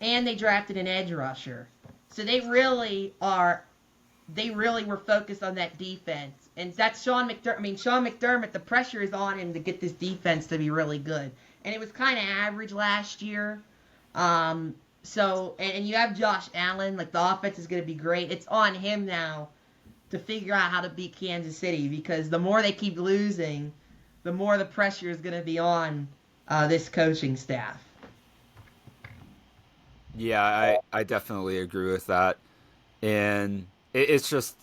Speaker 1: and they drafted an edge rusher. So they really were focused on that defense. And that's Sean McDermott. Sean McDermott, the pressure is on him to get this defense to be really good. And it was kind of average last year. And you have Josh Allen. Like, the offense is going to be great. It's on him now to figure out how to beat Kansas City, because the more they keep losing, the more the pressure is going to be on this coaching staff.
Speaker 2: Yeah, I definitely agree with that. And it's just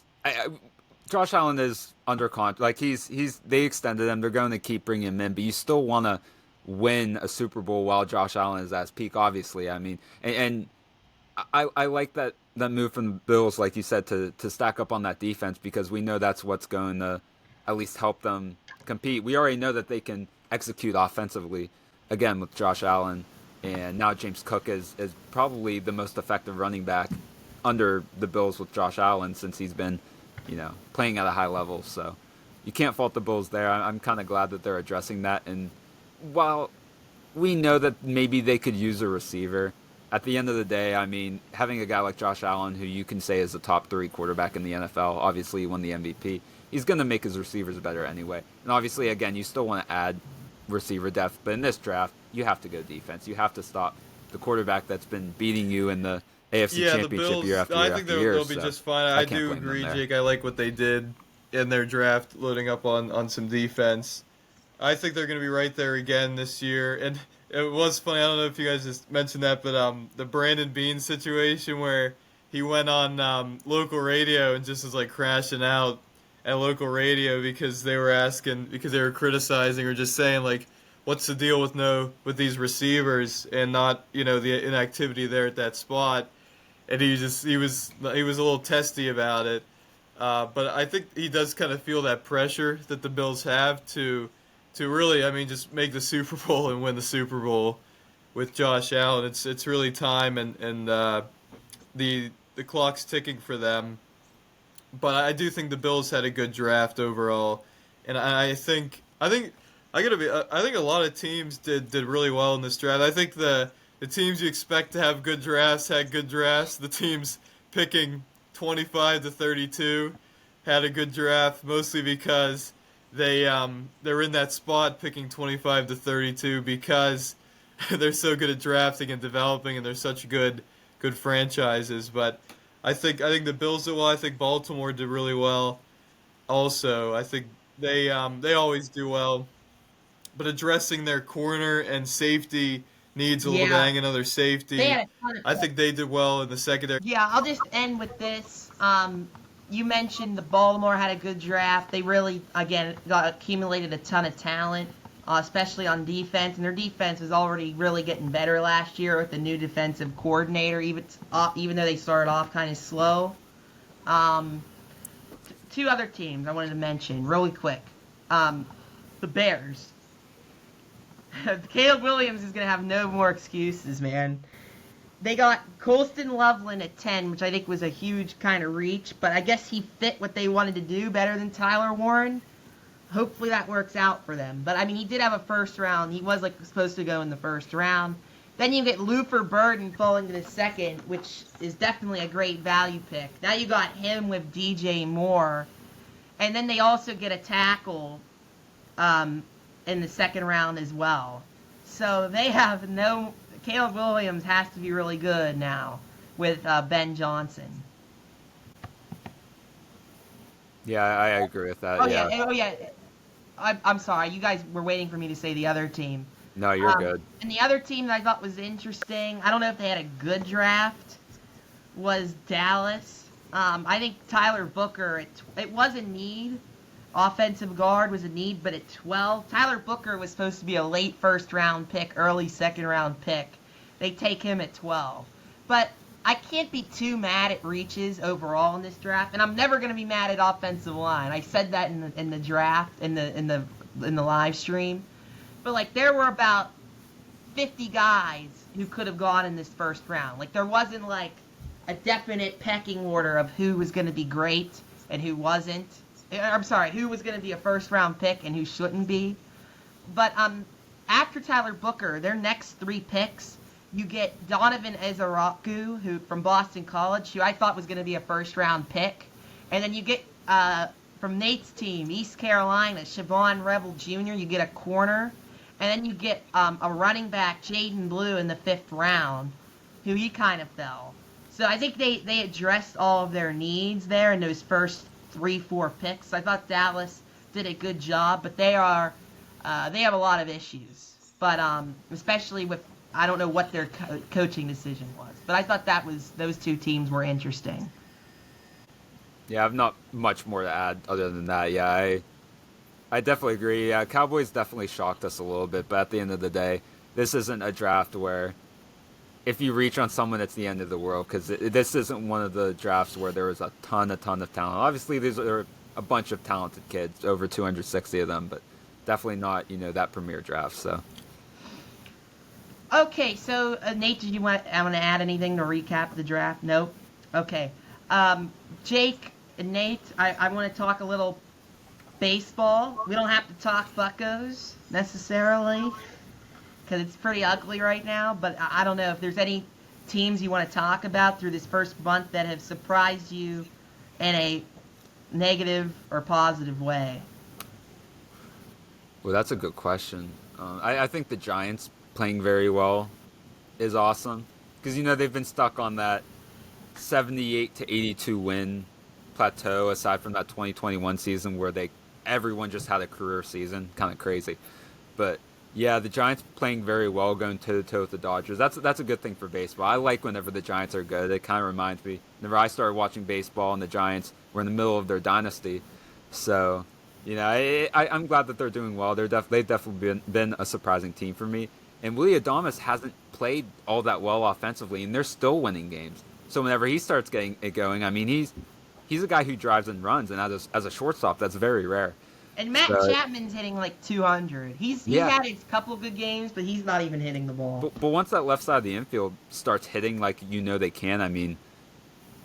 Speaker 2: Josh Allen is under contract. Like they extended him. They're going to keep bringing him in, but you still want to win a Super Bowl while Josh Allen is at his peak. Obviously, I mean, and I like that move from the Bills, like you said, to stack up on that defense, because we know that's what's going to at least help them compete. We already know that they can execute offensively, again, with Josh Allen. And now James Cook is probably the most effective running back under the Bills with Josh Allen, since he's been, playing at a high level. So you can't fault the Bills there. I'm kind of glad that they're addressing that. And while we know that maybe they could use a receiver, at the end of the day, I mean, having a guy like Josh Allen, who you can say is a top 3 quarterback in the NFL, obviously he won the MVP, he's going to make his receivers better anyway. And obviously, again, you still want to add receiver depth, but in this draft, you have to go defense. You have to stop the quarterback that's been beating you in the AFC Championship
Speaker 3: the Bills,
Speaker 2: year after year
Speaker 3: I think they'll be just fine. I do agree, Jake. I like what they did in their draft, loading up on some defense. I think they're going to be right there again this year. And it was funny, I don't know if you guys just mentioned that, but the Brandon Beane situation where he went on local radio and just was like crashing out at local radio because they were criticizing or just saying, like, what's the deal with these receivers and not, the inactivity there at that spot. And he was a little testy about it. But I think he does kind of feel that pressure that the Bills have to really, just make the Super Bowl and win the Super Bowl with Josh Allen. It's really time, and the clock's ticking for them. But I do think the Bills had a good draft overall, and I think a lot of teams did really well in this draft. I think the teams you expect to have good drafts had good drafts. The teams picking 25 to 32 had a good draft, mostly because they're in that spot picking 25 to 32 because they're so good at drafting and developing, and they're such good franchises. But I think the Bills did well. I think Baltimore did really well. Also, I think they always do well, but addressing their corner and safety needs a little bit, adding another safety.
Speaker 1: They had a ton of
Speaker 3: I think they did well in the secondary.
Speaker 1: Yeah, I'll just end with this. You mentioned the Baltimore had a good draft. They really, again, accumulated a ton of talent, especially on defense. And their defense was already really getting better last year with the new defensive coordinator, even though they started off kind of slow. 2 other teams I wanted to mention really quick. The Bears. Caleb Williams is going to have no more excuses, man. They got Colston Loveland at 10, which I think was a huge kind of reach, but I guess he fit what they wanted to do better than Tyler Warren. Hopefully that works out for them. But, he did have a first round. He was, supposed to go in the first round. Then you get Luther Burden falling to the second, which is definitely a great value pick. Now you got him with DJ Moore. And then they also get a tackle in the second round as well. So they have Caleb Williams has to be really good now with Ben Johnson.
Speaker 2: Yeah, I agree with that.
Speaker 1: Yeah. I'm sorry. You guys were waiting for me to say the other team.
Speaker 2: No, you're good.
Speaker 1: And the other team that I thought was interesting, I don't know if they had a good draft, was Dallas. I think Tyler Booker, it was a need, Offensive guard was a need, but at 12, Tyler Booker was supposed to be a late first-round pick, early second-round pick. They take him at 12. But I can't be too mad at reaches overall in this draft, and I'm never going to be mad at offensive line. I said that in the draft, in the live stream. But, like, there were about 50 guys who could have gone in this first round. Like, there wasn't, like, a definite pecking order of who was going to be great and who wasn't. I'm sorry, who was going to be a first-round pick and who shouldn't be. But after Tyler Booker, their next 3 picks, you get Donovan Ezaraku, who from Boston College, who I thought was going to be a first-round pick. And then you get, from Nate's team, East Carolina, Siobhan Rebel Jr., you get a corner. And then you get a running back, Jaden Blue, in the 5th round, who he kind of fell. So I think they addressed all of their needs there in those first 3-4 picks. I thought Dallas did a good job, but they have a lot of issues. But especially with, I don't know what their coaching decision was, but I thought those 2 teams were interesting.
Speaker 2: Yeah, I've not much more to add other than that. Yeah, I definitely agree. Yeah, Cowboys definitely shocked us a little bit, but at the end of the day, this isn't a draft where if you reach on someone, it's the end of the world, because this isn't one of the drafts where there was a ton of talent. Obviously, these are a bunch of talented kids, over 260 of them, but definitely not, that premier draft. So.
Speaker 1: Okay, so Nate, did you want to add anything to recap the draft? Nope. Okay. Jake and Nate, I want to talk a little baseball. We don't have to talk Buccos necessarily, because it's pretty ugly right now, but I don't know if there's any teams you want to talk about through this first month that have surprised you in a negative or positive way.
Speaker 2: Well, that's a good question. I think the Giants playing very well is awesome, because, they've been stuck on that 78 to 82 win plateau, aside from that 2021 season where everyone just had a career season, kind of crazy. But yeah, the Giants playing very well, going toe-to-toe with the Dodgers. That's a good thing for baseball. I like whenever the Giants are good. It kind of reminds me, whenever I started watching baseball and the Giants were in the middle of their dynasty. So, I'm glad that they're doing well. They've definitely been a surprising team for me. And Willie Adames hasn't played all that well offensively, and they're still winning games. So whenever he starts getting it going, I mean, he's a guy who drives and runs, and as a shortstop, that's very rare.
Speaker 1: And Matt Chapman's hitting like 200. He's had a couple of good games, but he's not even hitting the ball.
Speaker 2: But once that left side of the infield starts hitting like they can, I mean,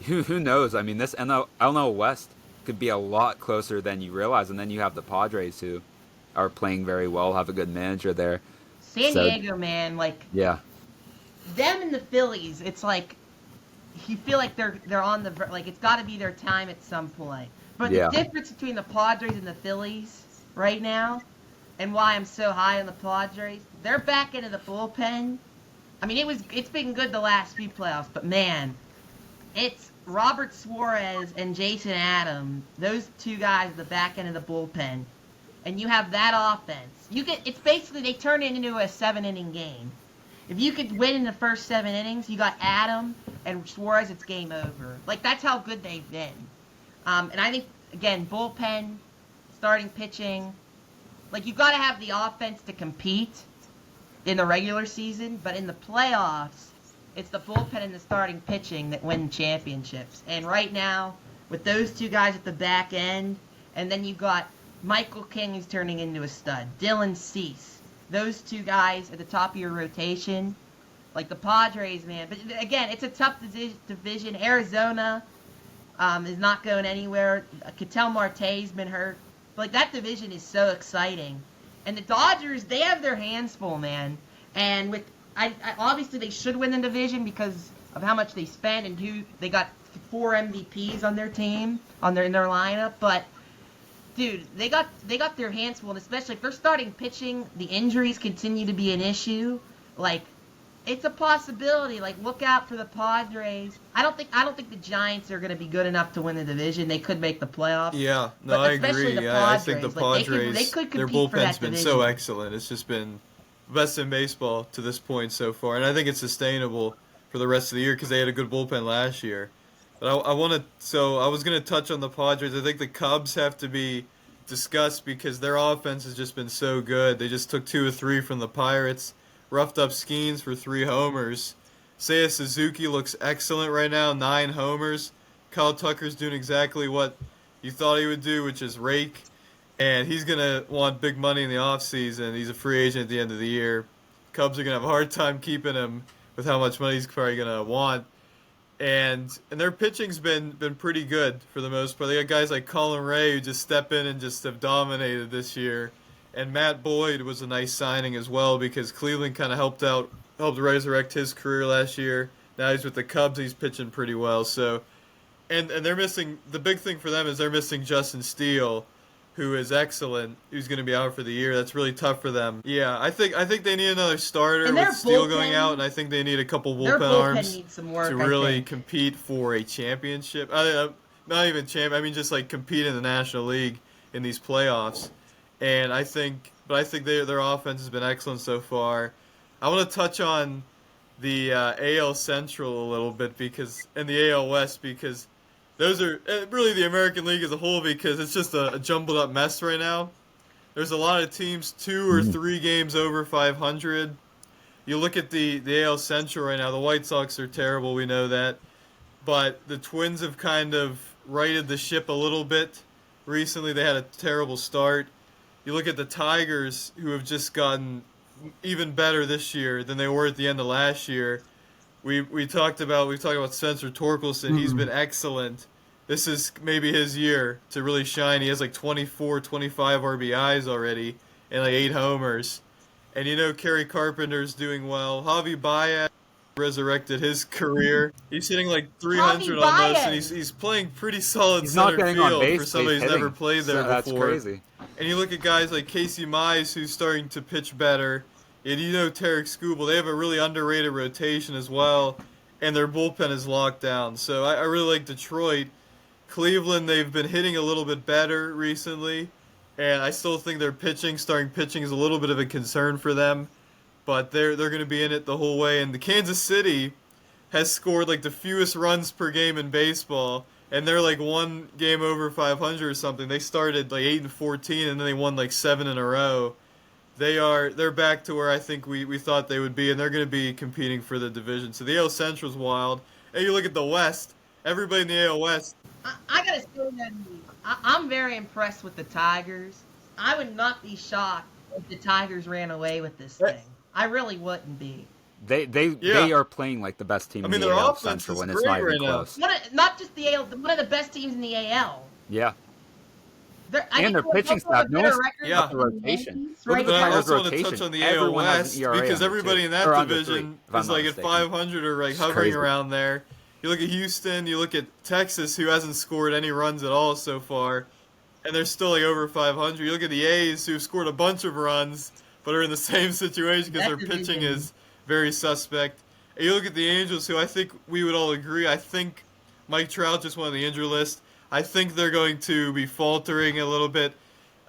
Speaker 2: who knows? I mean, this NL West could be a lot closer than you realize. And then you have the Padres, who are playing very well, have a good manager there.
Speaker 1: San Diego, man,
Speaker 2: yeah,
Speaker 1: them and the Phillies, it's like you feel like they're on the it's got to be their time at some point. But the difference between the Padres and the Phillies right now, and why I'm so high on the Padres, they're back into the bullpen. I mean, it's been good the last few playoffs, but man, it's Robert Suarez and Jason Adams, those 2 guys at the back end of the bullpen, and you have that offense. It's basically, they turn it into a 7-inning game. If you could win in the first 7 innings, you got Adams and Suarez, it's game over. That's how good they've been. And I think, again, bullpen, starting pitching, you've got to have the offense to compete in the regular season, but in the playoffs, it's the bullpen and the starting pitching that win championships. And right now, with those 2 guys at the back end, and then you've got Michael King, who's turning into a stud, Dylan Cease, those 2 guys at the top of your rotation, the Padres, man. But again, it's a tough division. Arizona is not going anywhere. Ketel Marte's been hurt. But that division is so exciting. And the Dodgers, they have their hands full, man. And with obviously they should win the division because of how much they spent and who they got 4 MVPs on their team, in their lineup. But dude, they got their hands full, and especially if they're starting pitching, the injuries continue to be an issue. It's a possibility. Look out for the Padres. I don't think the Giants are going to be good enough to win the division. They could make the playoffs.
Speaker 3: Yeah, no, I agree. I think the Padres,
Speaker 1: they could
Speaker 3: their
Speaker 1: compete for that
Speaker 3: bullpen's been
Speaker 1: division.
Speaker 3: so excellent. It's just been best in baseball to this point so far, and I think it's sustainable for the rest of the year because they had a good bullpen last year. But I was going to touch on the Padres. I think the Cubs have to be discussed because their offense has just been so good. They just took 2 or 3 from the Pirates, roughed up Skeens for 3 homers. Seiya Suzuki looks excellent right now, 9 homers. Kyle Tucker's doing exactly what you thought he would do, which is rake. And he's going to want big money in the offseason. He's a free agent at the end of the year. Cubs are going to have a hard time keeping him with how much money he's probably going to want. And their pitching's been pretty good for the most part. They got guys like Colin Ray who just step in and just have dominated this year. And Matt Boyd was a nice signing as well because Cleveland kind of helped resurrect his career last year. Now he's with the Cubs. He's pitching pretty well. So, and they're missing, the big thing for them is they're missing Justin Steele, who is excellent, who's going to be out for the year. That's really tough for them. Yeah, I think they need another starter with Steele going out, and I think they need a couple bullpen arms
Speaker 1: needs some work,
Speaker 3: to really compete for a championship. Not even I mean just like compete in the National League in these playoffs. And I think their offense has been excellent so far. I want to touch on the AL Central a little bit and the AL West because those are really the American League as a whole because it's just a jumbled up mess right now. There's a lot of teams 2 or 3 games over 500. You look at the AL Central right now. The White Sox are terrible. We know that. But the Twins have kind of righted the ship a little bit. Recently they had a terrible start. You look at the Tigers who have just gotten even better this year than they were at the end of last year. We talked about Spencer Torkelson. He's been excellent. This is maybe his year to really shine. He has like 24, 25 RBIs already and like 8 homers. And Kerry Carpenter's doing well. Javi Baez resurrected his career. He's hitting like 300 almost, and he's playing pretty solid center field for somebody who's never played there before.
Speaker 2: That's crazy.
Speaker 3: And you look at guys like Casey Mize, who's starting to pitch better. And Tarek Skubal, they have a really underrated rotation as well, and their bullpen is locked down. So I really like Detroit. Cleveland, they've been hitting a little bit better recently, and I still think their starting pitching is a little bit of a concern for them, but they're going to be in it the whole way. And the Kansas City has scored like the fewest runs per game in baseball, and they're like 1 game over 500 or something. They started like 8-14, and then they won like 7 in a row. They're back to where I think we thought they would be, and they're going to be competing for the division. So the AL Central's wild. And you look at the West, everybody in the AL West.
Speaker 1: I got to say that I'm very impressed with the Tigers. I would not be shocked if the Tigers ran away with this thing. I really wouldn't be.
Speaker 2: They are playing like the best team in the AL Central, and it's not even close.
Speaker 1: Not just the AL, one of the best teams in the AL.
Speaker 2: Yeah. And their pitching staff. No one's about the rotation.
Speaker 3: But I also want to touch on the AL West because everybody in that division is like at 500 or like hovering around there. You look at Houston, you look at Texas, who hasn't scored any runs at all so far, and they're still like over 500. You look at the A's, who've scored a bunch of runs, but are in the same situation because their pitching is very suspect. And you look at the Angels, who I think we would all agree, I think Mike Trout just won the injury list. I think they're going to be faltering a little bit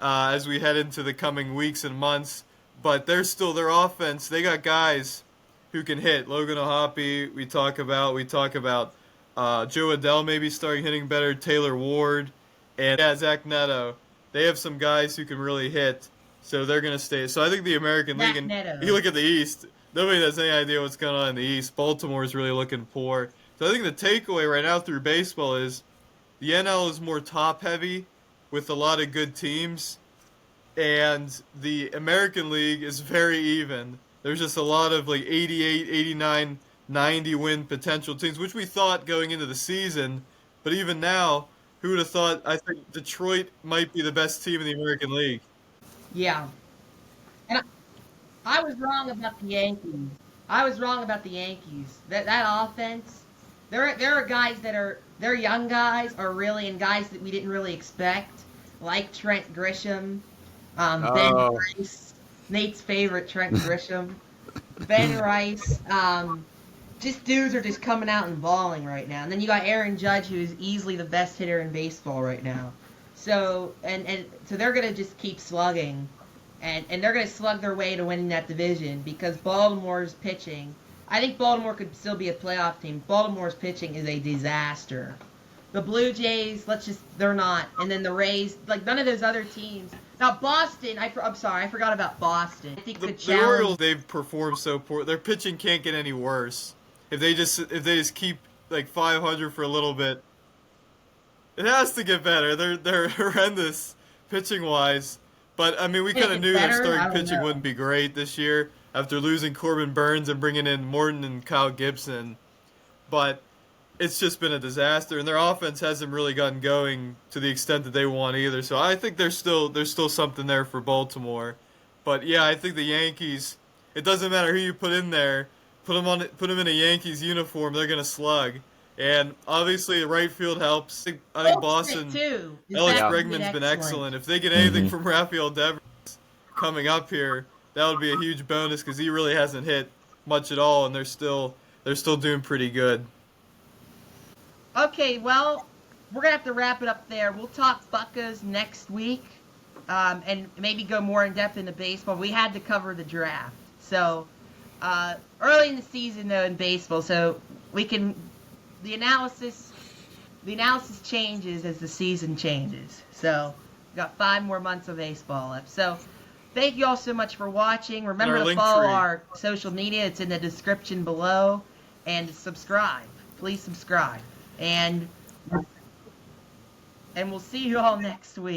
Speaker 3: as we head into the coming weeks and months. But they're still their offense. They got guys who can hit. Logan O'Hoppe, we talk about Joe Adell maybe starting hitting better. Taylor Ward, and Zach Neto. They have some guys who can really hit. So they're going to stay. So I think the American League, and you look at the East, nobody has any idea what's going on in the East. Baltimore is really looking poor. So I think the takeaway right now through baseball is the NL is more top-heavy with a lot of good teams, and the American League is very even. There's just a lot of like 88, 89, 90 win potential teams, which we thought going into the season. But even now, who would have thought? I think Detroit might be the best team in the American League.
Speaker 1: Yeah. And I was wrong about the Yankees. That offense, there are guys they're young guys and guys that we didn't really expect, like Trent Grisham, Ben Rice, Nate's favorite Trent Grisham, Ben Rice. Just dudes are just coming out and balling right now. And then you got Aaron Judge, who is easily the best hitter in baseball right now. So so they're gonna just keep slugging, and they're gonna slug their way to winning that division because Baltimore's pitching. I think Baltimore could still be a playoff team. Baltimore's pitching is a disaster. The Blue Jays, they're not. And then the Rays, like none of those other teams. Now Boston, I'm sorry, I forgot about Boston. I think
Speaker 3: The Orioles, they've performed so poor. Their pitching can't get any worse. If they just keep like 500 for a little bit, it has to get better. They're horrendous pitching wise. But I mean, we kind of knew that starting pitching wouldn't be great this year after losing Corbin Burns and bringing in Morton and Kyle Gibson. But it's just been a disaster, and their offense hasn't really gotten going to the extent that they want either. So I think there's still something there for Baltimore. But yeah, I think the Yankees. It doesn't matter who you put in there. Put them in a Yankees uniform, they're gonna slug. And obviously, right field helps. I think Boston. Alex Bregman's been excellent. If they get anything from Rafael Devers coming up here, that would be a huge bonus because he really hasn't hit much at all, and they're still doing pretty good.
Speaker 1: Okay, well, we're going to have to wrap it up there. We'll talk Buccas next week and maybe go more in depth into baseball. We had to cover the draft. So, early in the season, though, in baseball, so the analysis changes as the season changes. So, we've got 5 more months of baseball left. So, thank you all so much for watching. Remember to follow our social media. It's in the description below. And subscribe. Please subscribe. And we'll see you all next week.